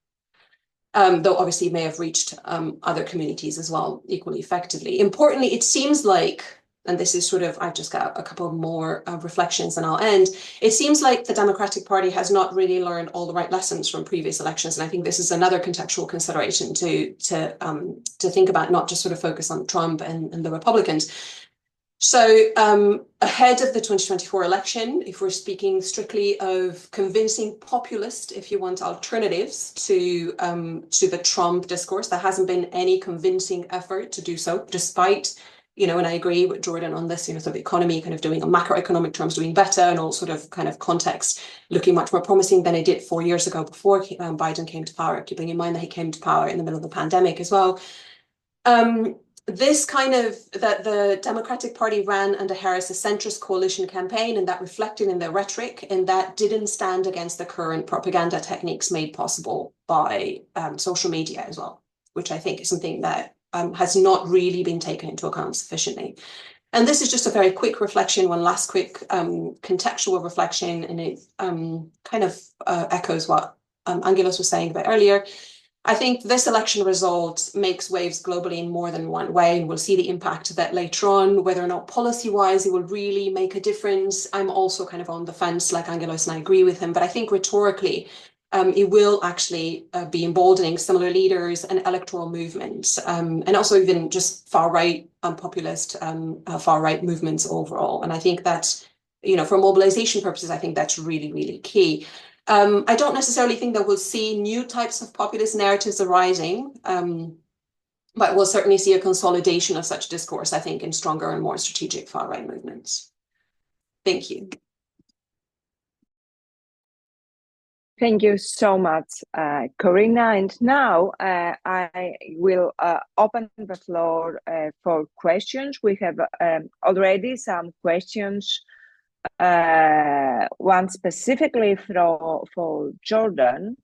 though obviously it may have reached other communities as well equally effectively. Importantly, it seems like, and this is sort of, I've just got a couple more reflections and I'll end. It seems like the Democratic Party has not really learned all the right lessons from previous elections. And I think this is another contextual consideration to think about, not just sort of focus on Trump and the Republicans. So ahead of the 2024 election, if we're speaking strictly of convincing populist, if you want, alternatives to the Trump discourse, there hasn't been any convincing effort to do so, despite and I agree with Jordan on this, sort of economy kind of doing on macroeconomic terms, doing better, and all sort of kind of context looking much more promising than it did 4 years ago before Biden came to power, keeping in mind that he came to power in the middle of the pandemic as well. This kind of, that the Democratic Party ran under Harris a centrist coalition campaign, and that reflected in their rhetoric, and that didn't stand against the current propaganda techniques made possible by social media as well, which I think is something that has not really been taken into account sufficiently. And this is just a very quick reflection, one last quick contextual reflection, and it kind of echoes what Angelos was saying a bit earlier. I think this election result makes waves globally in more than one way, and we'll see the impact of that later on, whether or not policy-wise it will really make a difference. I'm also kind of on the fence, like Angelos, and I agree with him, but I think rhetorically, it will actually be emboldening similar leaders and electoral movements, and also even just far-right populist far-right movements overall. And I think that's, for mobilization purposes, I think that's really, really key. I don't necessarily think that we'll see new types of populist narratives arising, but we'll certainly see a consolidation of such discourse, I think, in stronger and more strategic far-right movements. Thank you. Thank you so much, Corina. And now I will open the floor for questions. We have already some questions, one specifically for Jordan.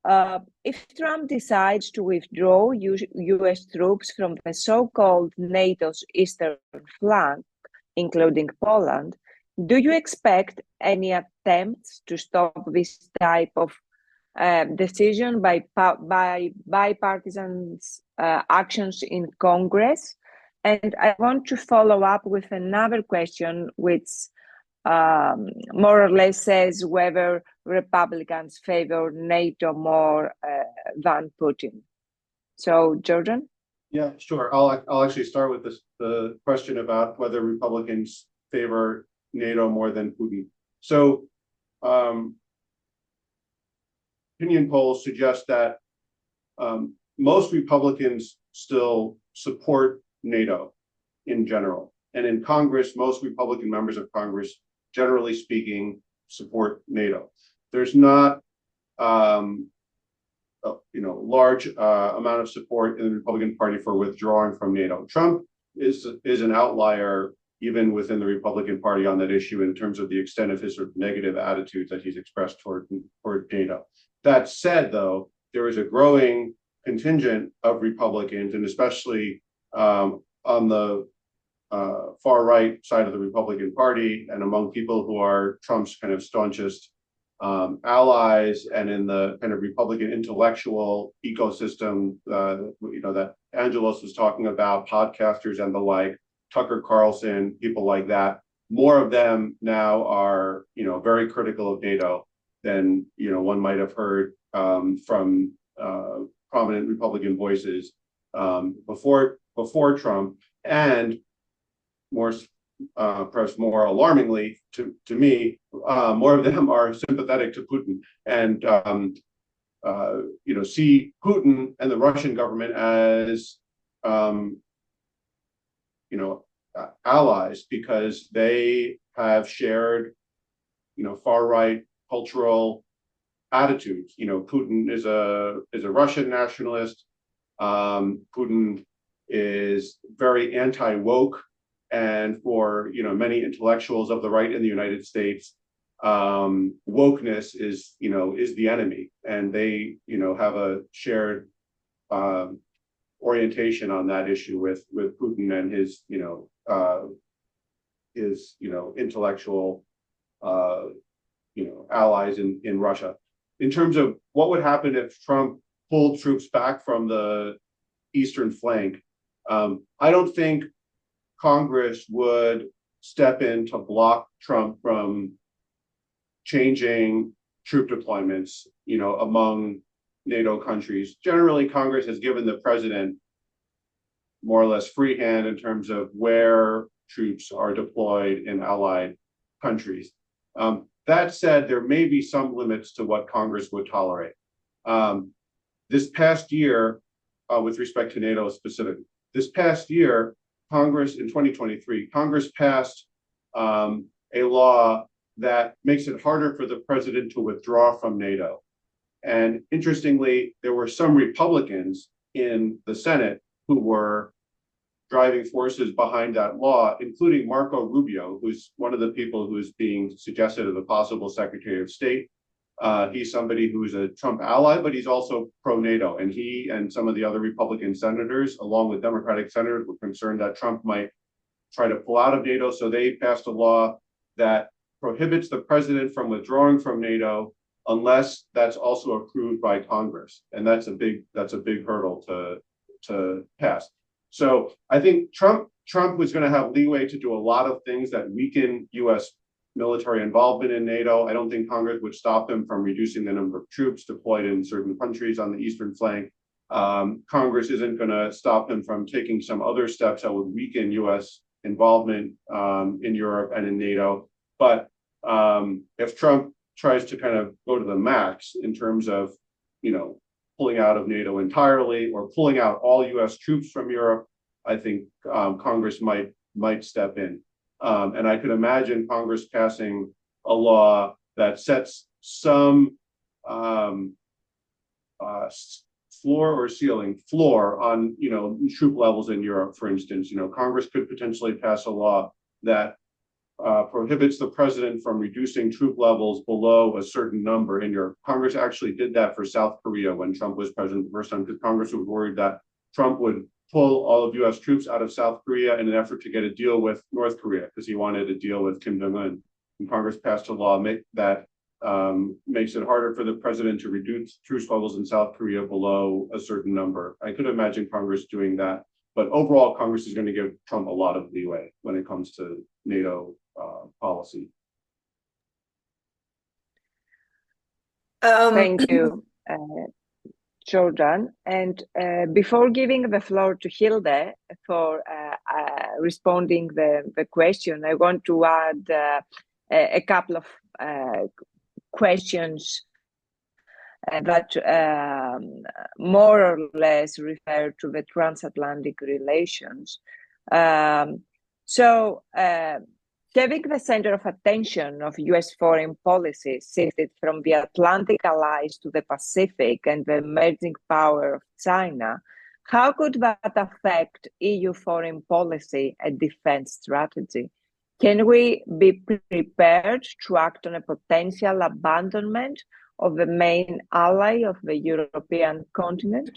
If Trump decides to withdraw US troops from the so-called NATO's eastern flank, including Poland, do you expect any attempts to stop this type of decision by bipartisan actions in Congress? And I want to follow up with another question, which more or less says whether Republicans favor NATO more than Putin. So, Jordan? Yeah, sure. I'll actually start with the question about whether Republicans favor NATO more than Putin. So opinion polls suggest that most Republicans still support NATO in general. And in Congress, most Republican members of Congress, generally speaking, support NATO. There's not large amount of support in the Republican Party for withdrawing from NATO. Trump is an outlier even within the Republican Party on that issue in terms of the extent of his sort of negative attitudes that he's expressed toward NATO. That said, though, there is a growing contingent of Republicans, and especially on the far right side of the Republican Party and among people who are Trump's kind of staunchest allies, and in the kind of Republican intellectual ecosystem, that Angelos was talking about, podcasters and the like, Tucker Carlson, people like that. more of them now are, very critical of NATO than, one might have heard from prominent Republican voices before Trump, and perhaps more alarmingly to me, more of them are sympathetic to Putin and see Putin and the Russian government as allies, because they have shared far right cultural attitudes. Putin is a Russian nationalist. Putin is very anti-woke, and for many intellectuals of the right in the United States, wokeness is the enemy, and they have a shared orientation on that issue with Putin and his intellectual allies in Russia. In terms of what would happen if Trump pulled troops back from the eastern flank, I don't think Congress would step in to block Trump from changing troop deployments, among NATO countries. Generally, Congress has given the president more or less free hand in terms of where troops are deployed in allied countries. That said, there may be some limits to what Congress would tolerate. This past year, with respect to NATO specifically, this past year, Congress in 2023, Congress passed a law that makes it harder for the president to withdraw from NATO. And interestingly, there were some Republicans in the Senate who were driving forces behind that law, including Marco Rubio, who's one of the people who is being suggested as a possible Secretary of State. He's somebody who's a Trump ally, but he's also pro-NATO. And he and some of the other Republican senators, along with Democratic senators, were concerned that Trump might try to pull out of NATO. So they passed a law that prohibits the president from withdrawing from NATO unless that's also approved by Congress. And that's a big hurdle to pass. So I think Trump was going to have leeway to do a lot of things that weaken U.S. military involvement in NATO. I don't think Congress would stop him from reducing the number of troops deployed in certain countries on the eastern flank. Congress isn't going to stop him from taking some other steps that would weaken U.S. involvement in Europe and in NATO. But if Trump tries to kind of go to the max in terms of, pulling out of NATO entirely or pulling out all U.S. troops from Europe, I think Congress might step in. And I could imagine Congress passing a law that sets some floor on troop levels in Europe, for instance. Congress could potentially pass a law that prohibits the president from reducing troop levels below a certain number in Europe. Congress actually did that for South Korea when Trump was president the first time, because Congress was worried that Trump would pull all of U.S. troops out of South Korea in an effort to get a deal with North Korea, because he wanted a deal with Kim Jong-un. And Congress passed a law that makes it harder for the president to reduce troop levels in South Korea below a certain number. I could imagine Congress doing that. But overall, Congress is going to give Trump a lot of leeway when it comes to NATO policy. Thank you, Jordan. And before giving the floor to Hilde for responding the question, I want to add a couple of questions that more or less refer to the transatlantic relations. Having the center of attention of US foreign policy shifted from the Atlantic allies to the Pacific and the emerging power of China, how could that affect EU foreign policy and defense strategy? Can we be prepared to act on a potential abandonment of the main ally of the European continent?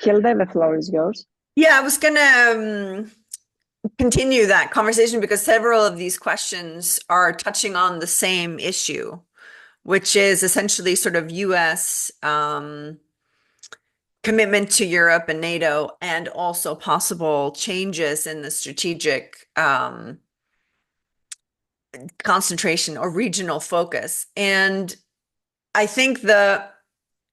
Hilde, the floor is yours. Yeah, I was going to continue that conversation because several of these questions are touching on the same issue, which is essentially sort of U.S. commitment to Europe and NATO, and also possible changes in the strategic concentration or regional focus. And I think the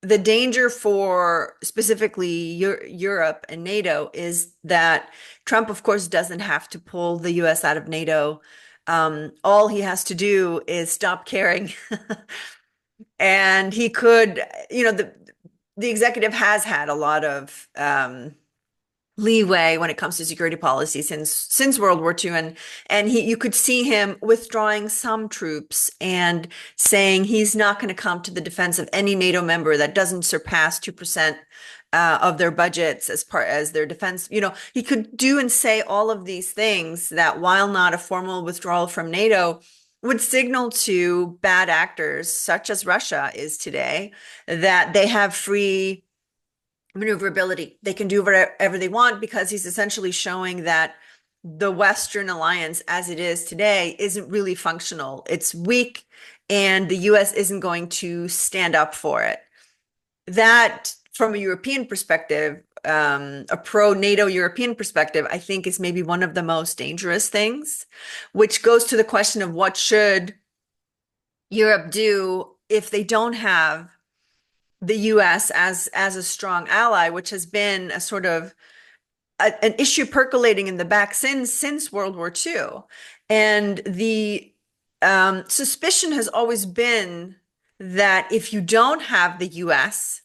danger for specifically Europe and NATO is that Trump, of course, doesn't have to pull the US out of NATO. All he has to do is stop caring. And he could, the executive has had a lot of leeway when it comes to security policy since World War II, and you could see him withdrawing some troops and saying he's not going to come to the defense of any NATO member that doesn't surpass 2% of their budgets as part as their defense. He could do and say all of these things that, while not a formal withdrawal from NATO, would signal to bad actors such as Russia is today that they have free maneuverability. They can do whatever they want, because he's essentially showing that the Western alliance as it is today isn't really functional. It's weak, and the US isn't going to stand up for it. That, from a European perspective, a pro-NATO European perspective, I think is maybe one of the most dangerous things, which goes to the question of what should Europe do if they don't have the US as a strong ally, which has been a sort of an issue percolating in the back since World War II. And the suspicion has always been that if you don't have the US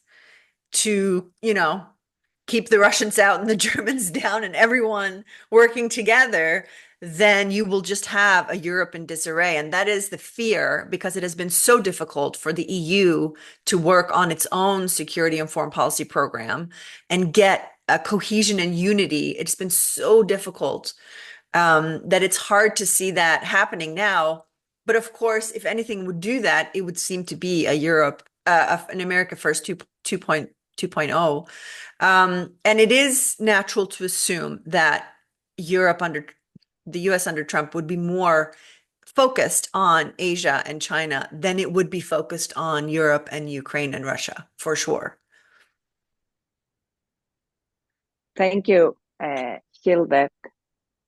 to, keep the Russians out and the Germans down and everyone working together, then you will just have a Europe in disarray. And that is the fear, because it has been so difficult for the EU to work on its own security and foreign policy program and get a cohesion and unity. It's been so difficult that it's hard to see that happening now. But of course, if anything would do that, it would seem to be a Europe, an America First 2.0. And it is natural to assume that Europe under the US under Trump would be more focused on Asia and China than it would be focused on Europe and Ukraine and Russia, for sure. Thank you, Hilde.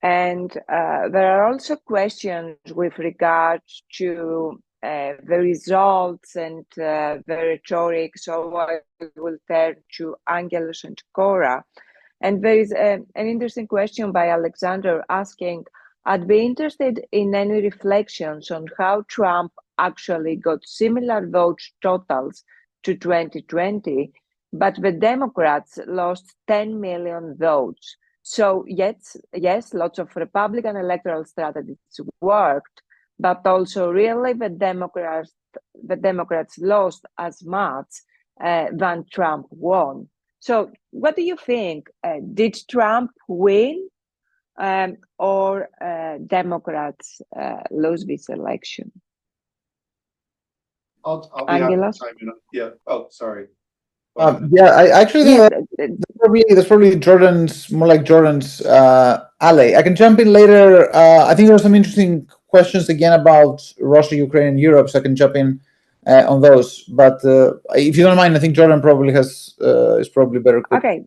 And there are also questions with regard to the results and the rhetoric. So I will turn to Angelos and Cora. And there is an interesting question by Alexander asking, I'd be interested in any reflections on how Trump actually got similar vote totals to 2020, but the Democrats lost 10 million votes. So yes, lots of Republican electoral strategies worked, but also really the Democrats lost as much than Trump won. So what do you think? Did Trump win or Democrats lose this election? I'll be happy to chime in. Yeah. Oh, sorry. I actually think that's probably Jordan's, more like Jordan's alley. I can jump in later. I think there are some interesting questions again about Russia, Ukraine, and Europe, so I can jump in on those. But if you don't mind, I think Jordan probably is probably better. Okay.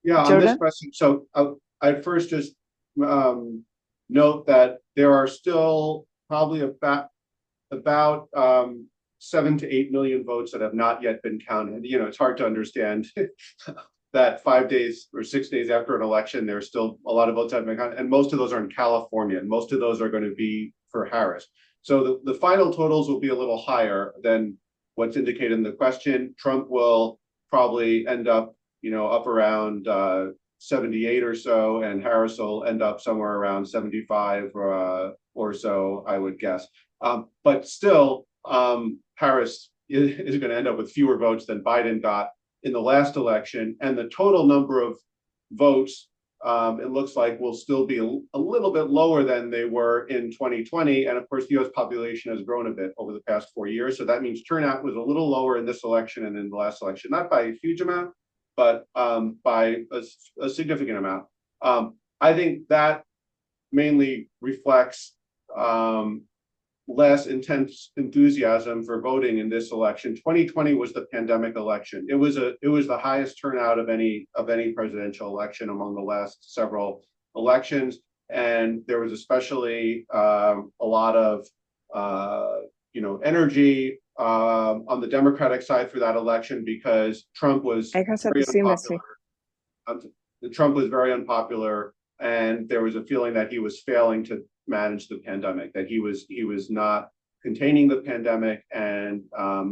Yeah, Jordan? On this question, so I'd first just note that there are still probably about 7 to 8 million votes that have not yet been counted. It's hard to understand that 5 days or 6 days after an election, there's still a lot of votes that have been counted, and most of those are in California, and most of those are going to be for Harris. So the final totals will be a little higher than what's indicated in the question. Trump will probably end up, up around 78 or so, and Harris will end up somewhere around 75 or so, I would guess. But still, Harris is going to end up with fewer votes than Biden got in the last election, and the total number of votes, it looks like, will still be a little bit lower than they were in 2020. And of course, the US population has grown a bit over the past 4 years. So that means turnout was a little lower in this election and in the last election, not by a huge amount, but by a significant amount. I think that mainly reflects less intense enthusiasm for voting in this election. 2020 was the pandemic election. It was the highest turnout of any presidential election among the last several elections, and there was especially a lot of energy on the Democratic side for that election because Trump was very unpopular. Trump was very unpopular, and there was a feeling that he was failing to manage the pandemic, that he was not containing the pandemic, and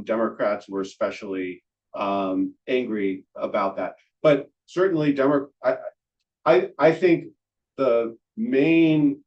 Democrats were especially angry about that. But certainly, I think the main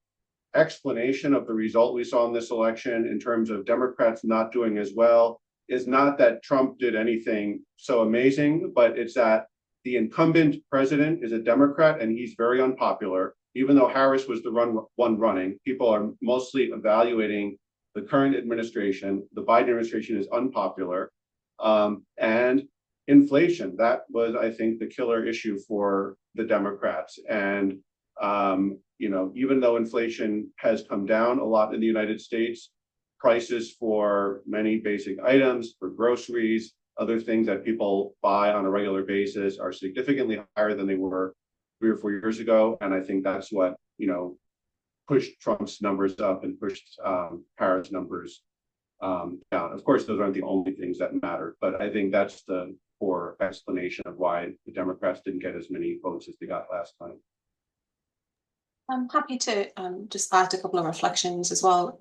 explanation of the result we saw in this election in terms of Democrats not doing as well is not that Trump did anything so amazing, but it's that the incumbent president is a Democrat and he's very unpopular. Even though Harris was the one running, people are mostly evaluating the current administration. The Biden administration is unpopular. And inflation, that was, I think, the killer issue for the Democrats. And even though inflation has come down a lot in the United States, prices for many basic items, for groceries, other things that people buy on a regular basis are significantly higher than they were 3 or 4 years ago. And I think that's what, pushed Trump's numbers up and pushed Harris' numbers down. Of course, those aren't the only things that matter, but I think that's the core explanation of why the Democrats didn't get as many votes as they got last time. I'm happy to just add a couple of reflections as well.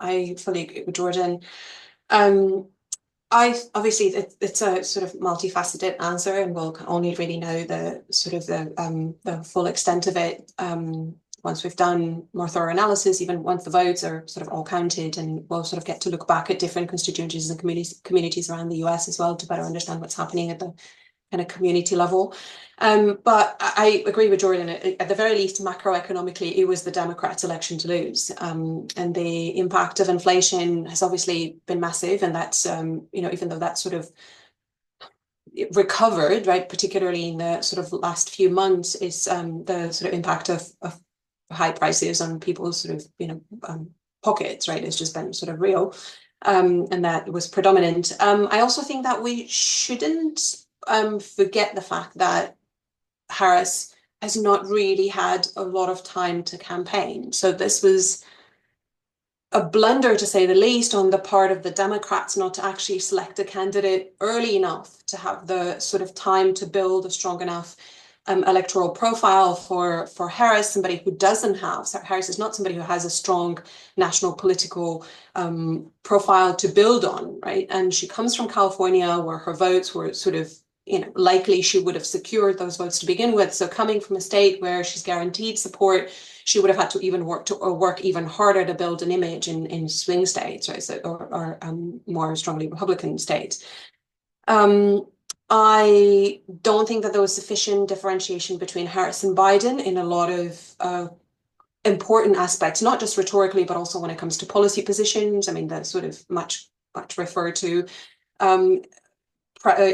I fully agree with Jordan. Obviously it's a sort of multifaceted answer, and we'll only really know the sort of the full extent of it once we've done more thorough analysis, even once the votes are sort of all counted, and we'll sort of get to look back at different constituencies and communities around the US as well to better understand what's happening at the kind of community level. But I agree with Jordan. At the very least, macroeconomically, it was the Democrats' election to lose. And the impact of inflation has obviously been massive. And that's, even though that's sort of recovered, right, particularly in the sort of last few months, is the sort of impact of high prices on people's sort of, pockets, right? It's just been sort of real. And that was predominant. I also think that we shouldn't forget the fact that Harris has not really had a lot of time to campaign. So this was a blunder, to say the least, on the part of the Democrats not to actually select a candidate early enough to have the sort of time to build a strong enough electoral profile for Harris, somebody who doesn't have, Harris is not somebody who has a strong national political profile to build on, right? And she comes from California, where her votes were sort of, likely she would have secured those votes to begin with. So coming from a state where she's guaranteed support, she would have had to even work even harder to build an image in swing states, right? So, or more strongly Republican states. I don't think that there was sufficient differentiation between Harris and Biden in a lot of important aspects, not just rhetorically, but also when it comes to policy positions. I mean, the sort of much referred to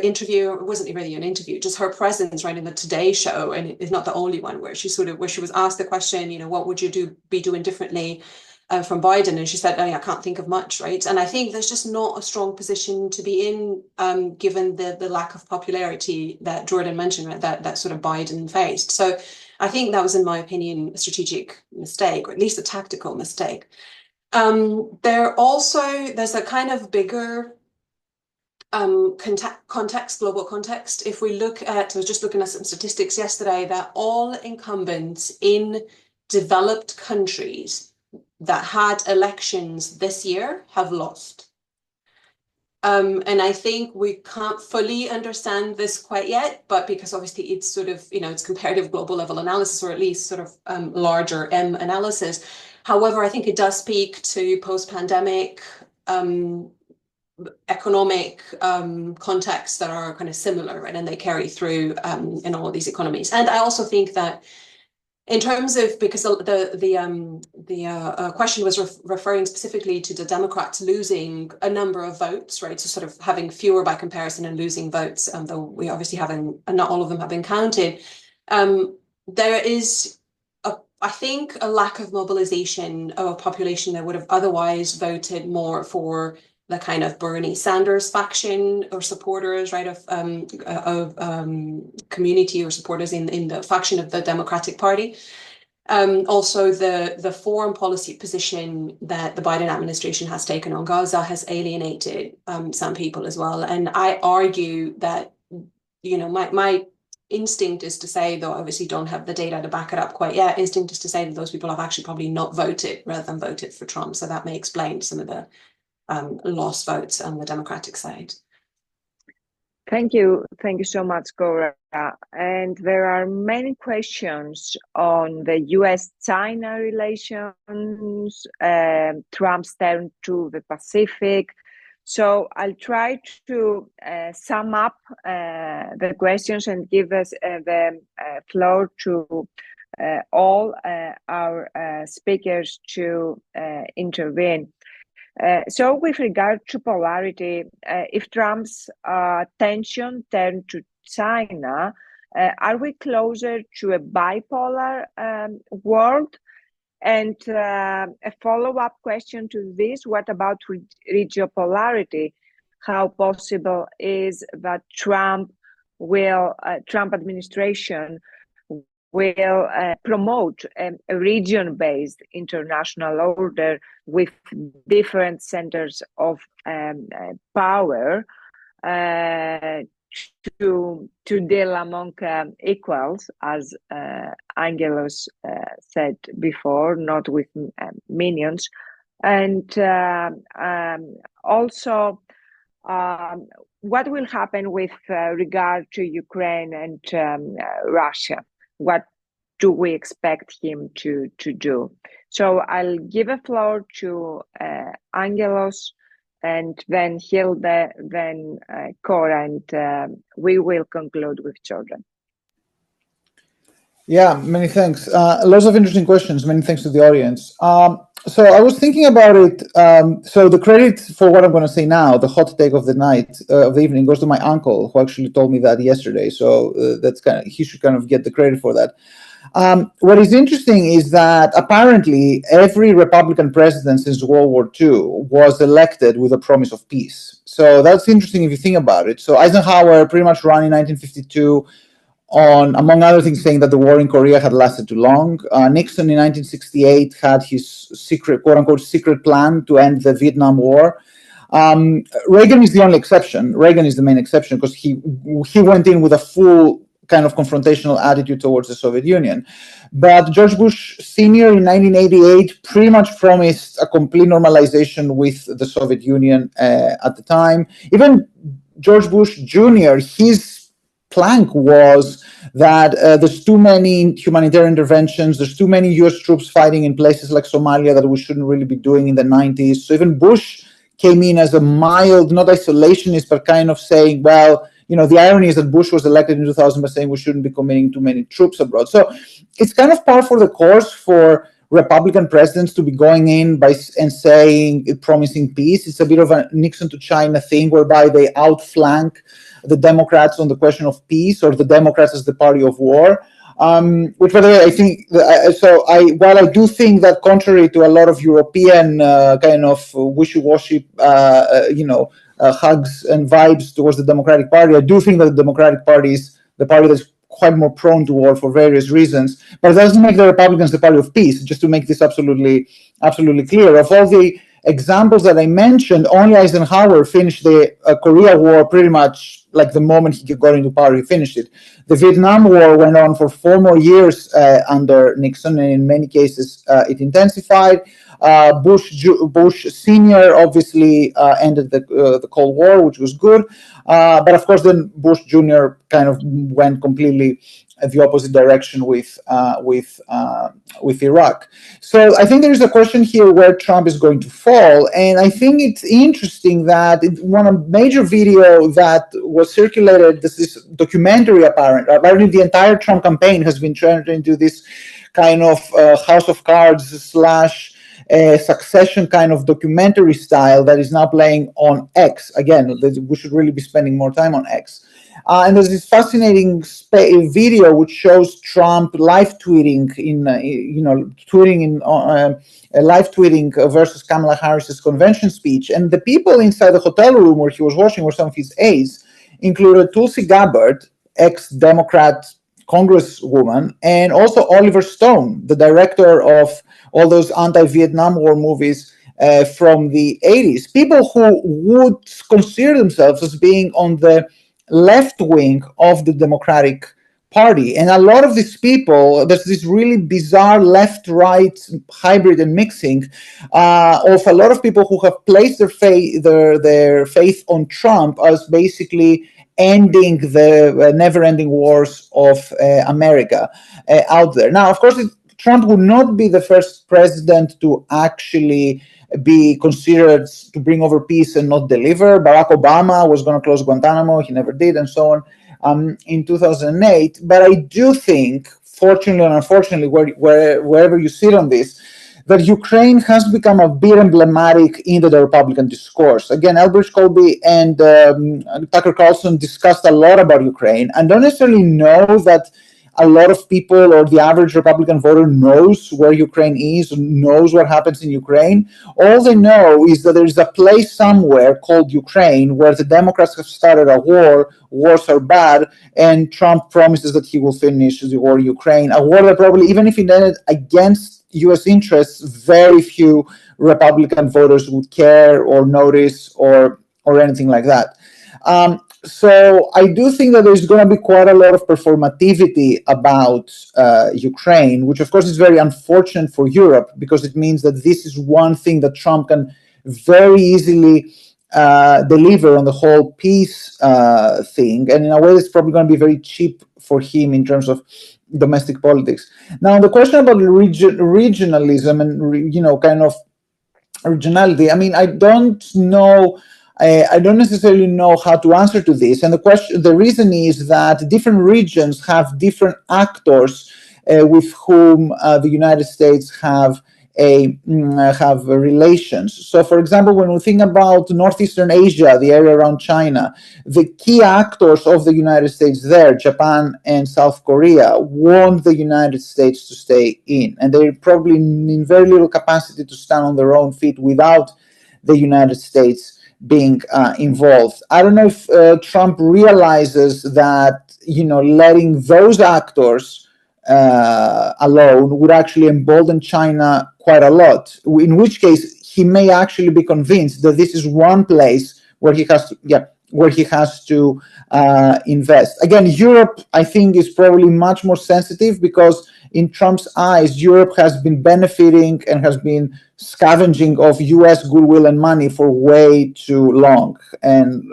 interview, it wasn't really an interview, just her presence, right, in the Today Show, and it's not the only one where she was asked the question, what would you be doing differently from Biden, and she said, I can't think of much, right? And I think there's just not a strong position to be in, given the lack of popularity that Jordan mentioned, right, that sort of Biden faced. So I think that was, in my opinion, a strategic mistake, or at least a tactical mistake. There's a kind of bigger global context. If we look at, I was just looking at some statistics yesterday, that all incumbents in developed countries that had elections this year have lost. And I think we can't fully understand this quite yet, but because obviously it's sort of, it's comparative global level analysis, or at least sort of larger M analysis. However, I think it does speak to post-pandemic economic contexts that are kind of similar, right? And they carry through in all of these economies. And I also think that in terms of, because the question was referring specifically to the Democrats losing a number of votes, right? So sort of having fewer by comparison and losing votes, though we obviously haven't, not all of them have been counted. There is a I think a lack of mobilization of a population that would have otherwise voted more for the kind of Bernie Sanders faction or supporters, right, of community or supporters in the faction of the Democratic Party. Also, the foreign policy position that the Biden administration has taken on Gaza has alienated some people as well. And I argue that, my instinct is to say, though obviously don't have the data to back it up quite yet, instinct is to say that those people have actually probably not voted rather than voted for Trump. So that may explain some of the lost votes on the Democratic side. Thank you so much, Cora. And there are many questions on the US-China relations, Trump's turn to the Pacific. So I'll try to sum up the questions and give us the floor to all our speakers to intervene. So with regard to polarity, if Trump's attention turned to China, are we closer to a bipolar world? And a follow-up question to this, what about regional polarity? How possible is that Trump administration will promote a region-based international order with different centers of power to deal among equals, as Angelos said before, not with minions. And also, what will happen with regard to Ukraine and Russia? What do we expect him to do? So I'll give a floor to Angelos, and then Hilde, then Cora, and we will conclude with Jordan. Yeah, many thanks. Lots of interesting questions. Many thanks to the audience. So I was thinking about it. So the credit for what I'm going to say now, the hot take of the night, of the evening, goes to my uncle, who actually told me that yesterday. So that's he should kind of get the credit for that. What is interesting is that apparently every Republican president since World War II was elected with a promise of peace. So that's interesting if you think about it. So Eisenhower pretty much ran in 1952 on, among other things, saying that the war in Korea had lasted too long. Nixon in 1968 had his secret, quote-unquote, secret plan to end the Vietnam War. Reagan is the only exception. Reagan is the main exception because he went in with a full kind of confrontational attitude towards the Soviet Union. But George Bush Sr. in 1988 pretty much promised a complete normalization with the Soviet Union at the time. Even George Bush Jr., his plank was that there's too many humanitarian interventions, there's too many US troops fighting in places like Somalia that we shouldn't really be doing in the 90s. So even Bush came in as a mild, not isolationist, but kind of saying, well, the irony is that Bush was elected in 2000 by saying we shouldn't be committing too many troops abroad. So it's kind of par for the course for Republican presidents to be going in and saying, promising peace. It's a bit of a Nixon to China thing whereby they outflank the Democrats on the question of peace, or the Democrats as the party of war. Which, by the way, I think, while I do think that contrary to a lot of European kind of wishy-washy, hugs and vibes towards the Democratic Party, I do think that the Democratic Party is the party that's quite more prone to war for various reasons. But it doesn't make the Republicans the party of peace, just to make this absolutely clear. Of all the examples that I mentioned, only Eisenhower finished the Korea War pretty much like the moment he got into power, he finished it. The Vietnam War went on for 4 more years under Nixon, and in many cases it intensified. Bush Sr. obviously ended the Cold War, which was good. But of course, then Bush Jr. kind of went completely the opposite direction with Iraq. So I think there is a question here where Trump is going to fall, and I think it's interesting that one major video that was circulated, this documentary apparently the entire Trump campaign has been turned into this kind of House of Cards / a Succession kind of documentary style that is now playing on X. Again, we should really be spending more time on X. And there's this fascinating video which shows Trump live tweeting live tweeting versus Kamala Harris's convention speech. And the people inside the hotel room where he was watching were some of his aides, included Tulsi Gabbard, ex-Democrat congresswoman, and also Oliver Stone, the director of all those anti-Vietnam War movies from the 80s. People who would consider themselves as being on the left wing of the Democratic Party. And a lot of these people, there's this really bizarre left-right hybrid and mixing of a lot of people who have placed their faith on Trump as basically ending the never-ending wars of America out there. Now, of course, Trump would not be the first president to actually be considered to bring over peace and not deliver. Barack Obama was going to close Guantanamo, he never did, and so on in 2008. But I do think, fortunately and unfortunately, wherever you sit on this, that Ukraine has become a bit emblematic into the Republican discourse. Again, Elbridge Colby and Tucker Carlson discussed a lot about Ukraine. I don't necessarily know that a lot of people or the average Republican voter knows where Ukraine is, knows what happens in Ukraine. All they know is that there is a place somewhere called Ukraine where the Democrats have started a war, wars are bad, and Trump promises that he will finish the war in Ukraine, a war that probably, even if it ended against US interests, very few Republican voters would care or notice or anything like that. So I do think that there's going to be quite a lot of performativity about Ukraine, which of course is very unfortunate for Europe, because it means that this is one thing that Trump can very easily deliver on the whole peace thing. And in a way, it's probably going to be very cheap for him in terms of domestic politics. Now, the question about regionalism and, kind of regionality, I mean, I don't know. I don't necessarily know how to answer to this, and the reason is that different regions have different actors with whom the United States have relations. So, for example, when we think about Northeastern Asia, the area around China, the key actors of the United States there, Japan and South Korea, want the United States to stay in, and they're probably in very little capacity to stand on their own feet without the United States being involved. I don't know if Trump realizes that, letting those actors alone would actually embolden China quite a lot, in which case he may actually be convinced that this is one place where he has to invest. Again, Europe, I think, is probably much more sensitive, because in Trump's eyes, Europe has been benefiting and has been scavenging of US goodwill and money for way too long. And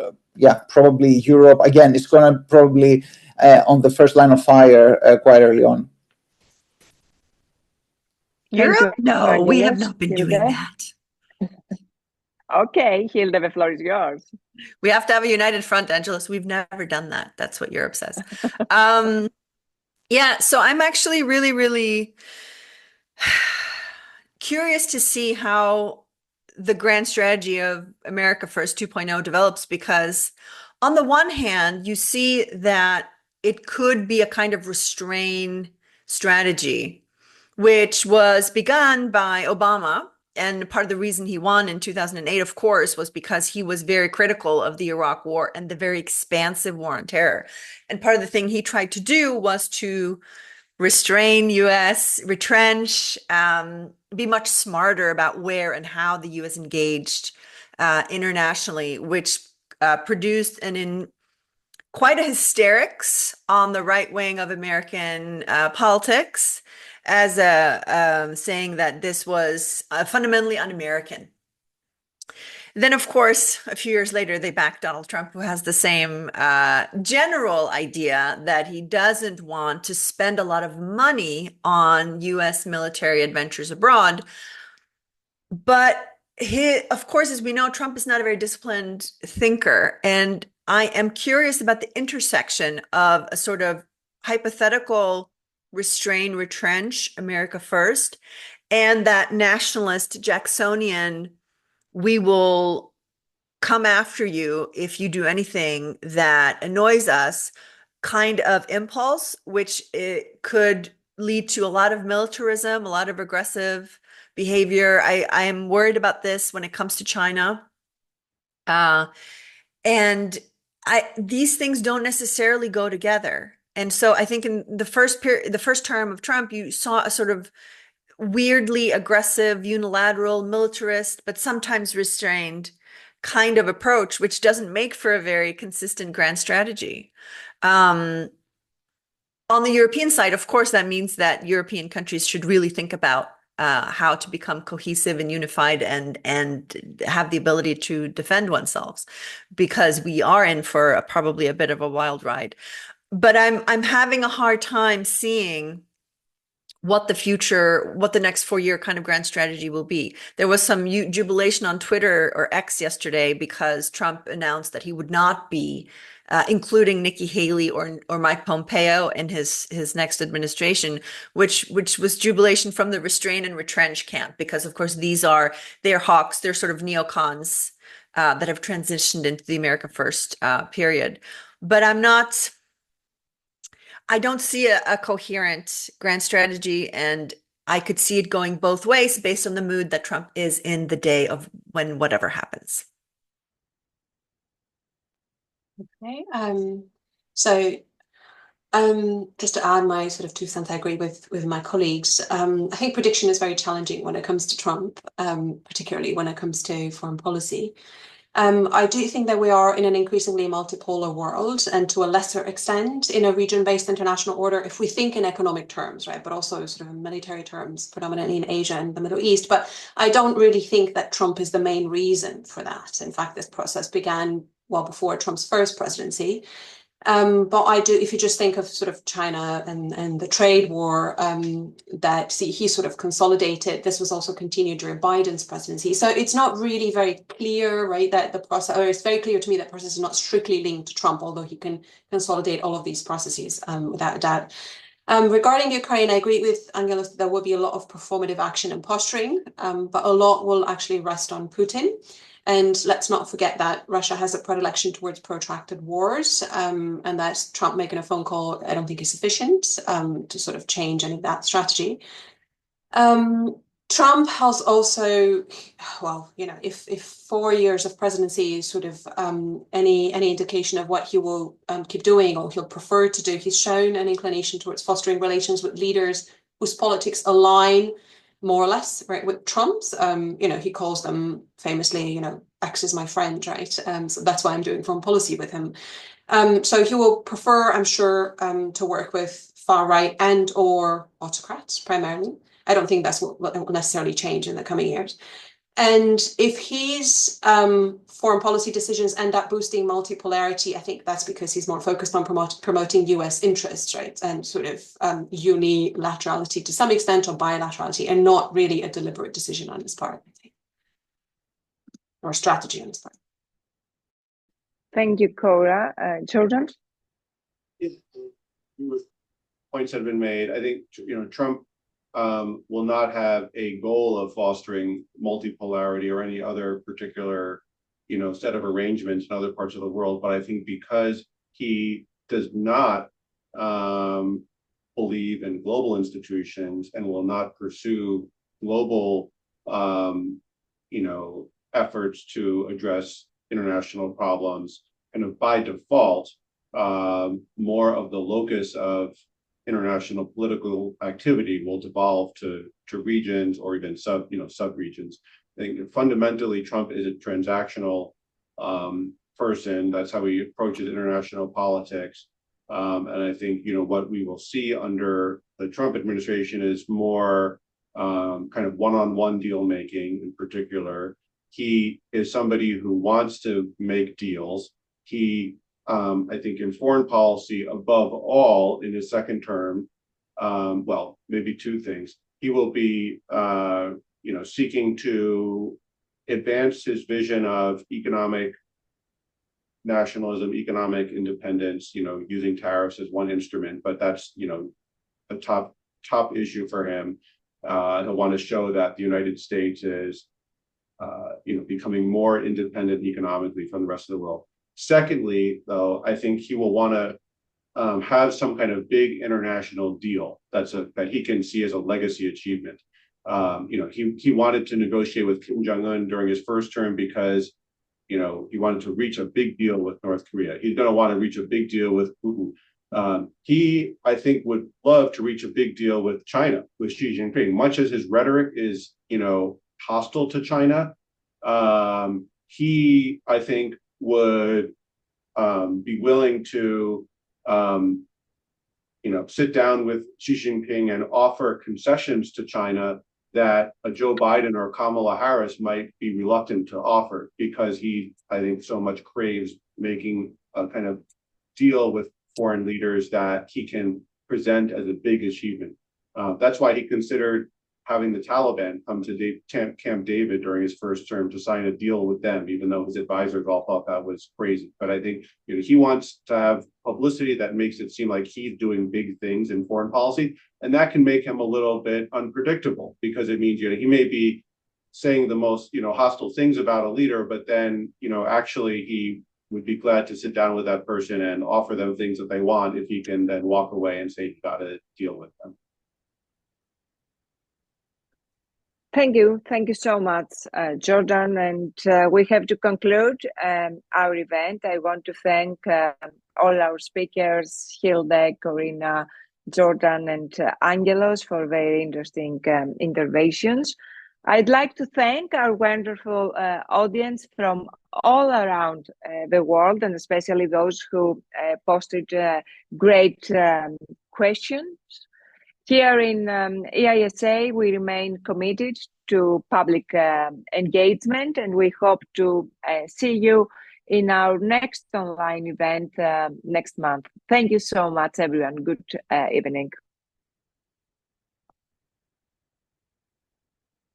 probably Europe, again, is going to probably on the first line of fire quite early on. Europe? No, we have not been doing that. Okay, Hilde, the floor is yours. We have to have a united front, Angelos. We've never done that. That's what Europe says. So I'm actually really, really curious to see how the grand strategy of America First 2.0 develops, because on the one hand, you see that it could be a kind of restrain strategy, which was begun by Obama. And part of the reason he won in 2008, of course, was because he was very critical of the Iraq War and the very expansive war on terror. And part of the thing he tried to do was to restrain US, retrench, be much smarter about where and how the US engaged internationally, which produced quite a hysterics on the right wing of American politics, as saying that this was fundamentally un-American. Then, of course, a few years later, they backed Donald Trump, who has the same general idea that he doesn't want to spend a lot of money on US military adventures abroad. But of course, as we know, Trump is not a very disciplined thinker. And I am curious about the intersection of a sort of hypothetical restrain, retrench, America First, and that nationalist Jacksonian, we will come after you if you do anything that annoys us kind of impulse, which it could lead to a lot of militarism, a lot of aggressive behavior. I am worried about this when it comes to China. And these things don't necessarily go together. And so I think in the first term of Trump, you saw a sort of weirdly aggressive, unilateral, militarist, but sometimes restrained kind of approach, which doesn't make for a very consistent grand strategy. On the European side, of course, that means that European countries should really think about how to become cohesive and unified and have the ability to defend oneself, because we are in for probably a bit of a wild ride. But I'm having a hard time seeing what the next 4-year kind of grand strategy will be. There was some jubilation on Twitter or X yesterday because Trump announced that he would not be including Nikki Haley or Mike Pompeo in his next administration, which was jubilation from the restrain and retrench camp, because of course they're hawks, they're sort of neocons that have transitioned into the America First period. But I don't see a coherent grand strategy, and I could see it going both ways based on the mood that Trump is in the day of when whatever happens. Okay. So just to add my sort of 2 cents, I agree with my colleagues. I think prediction is very challenging when it comes to Trump, particularly when it comes to foreign policy. I do think that we are in an increasingly multipolar world, and to a lesser extent in a region-based international order, if we think in economic terms, right, but also sort of in military terms, predominantly in Asia and the Middle East. But I don't really think that Trump is the main reason for that. In fact, this process began well before Trump's first presidency. But I do, if you just think of sort of China and the trade war that he sort of consolidated, this was also continued during Biden's presidency. So it's not really very clear, right, that the process, or it's very clear to me that process is not strictly linked to Trump, although he can consolidate all of these processes without a doubt. Regarding Ukraine, I agree with Angela, there will be a lot of performative action and posturing, but a lot will actually rest on Putin. And let's not forget that Russia has a predilection towards protracted wars, and that Trump making a phone call, I don't think is sufficient to sort of change any of that strategy. Trump has also, well, you know, if 4 years of presidency is sort of any indication of what he will keep doing or he'll prefer to do, he's shown an inclination towards fostering relations with leaders whose politics align more or less, right, with Trump's. You know, he calls them famously, you know, X is my friend, right? So that's why I'm doing foreign policy with him. So he will prefer, I'm sure, to work with far right and or autocrats primarily. I don't think that's what will necessarily change in the coming years. And if his foreign policy decisions end up boosting multipolarity, I think that's because he's more focused on promoting US interests, right? And sort of unilaterality to some extent, or bilaterality, and not really a deliberate decision on his part, I think, or strategy on his part. Thank you, Cora. Jordan? Points have been made. I think, you know, Trump will not have a goal of fostering multipolarity or any other particular, you know, set of arrangements in other parts of the world. But I think because he does not believe in global institutions and will not pursue global, you know, efforts to address international problems, and by default, more of the locus of international political activity will devolve to regions or even sub-regions. I think fundamentally Trump is a transactional person. That's how he approaches international politics. And I think, you know, what we will see under the Trump administration is more kind of one-on-one deal making in particular. He is somebody who wants to make deals. He I think in foreign policy, above all, in his second term, well, maybe 2 things. He will be, you know, seeking to advance his vision of economic nationalism, economic independence, you know, using tariffs as one instrument, but that's, you know, a top issue for him. He'll want to show that the United States is, becoming more independent economically from the rest of the world. Secondly, though, I think he will want to have some kind of big international deal that he can see as a legacy achievement. He wanted to negotiate with Kim Jong-un during his first term because, he wanted to reach a big deal with North Korea. He's going to want to reach a big deal with Putin. He, I think, would love to reach a big deal with China, with Xi Jinping, much as his rhetoric is, hostile to China. He, I think, would be willing to, sit down with Xi Jinping and offer concessions to China that a Joe Biden or Kamala Harris might be reluctant to offer, because he, I think, so much craves making a kind of deal with foreign leaders that he can present as a big achievement. That's why he considered having the Taliban come to Camp David during his first term to sign a deal with them, even though his advisors all thought that was crazy. But I think he wants to have publicity that makes it seem like he's doing big things in foreign policy, and that can make him a little bit unpredictable, because it means he may be saying the most hostile things about a leader, but then actually he would be glad to sit down with that person and offer them things that they want if he can then walk away and say he got a deal with them. Thank you so much, Jordan. And we have to conclude our event. I want to thank all our speakers, Hilde, Corina, Jordan, and Angelos, for very interesting interventions. I'd like to thank our wonderful audience from all around the world, and especially those who posted great questions. Here in EISA, we remain committed to public engagement, and we hope to see you in our next online event next month. Thank you so much, everyone. Good evening.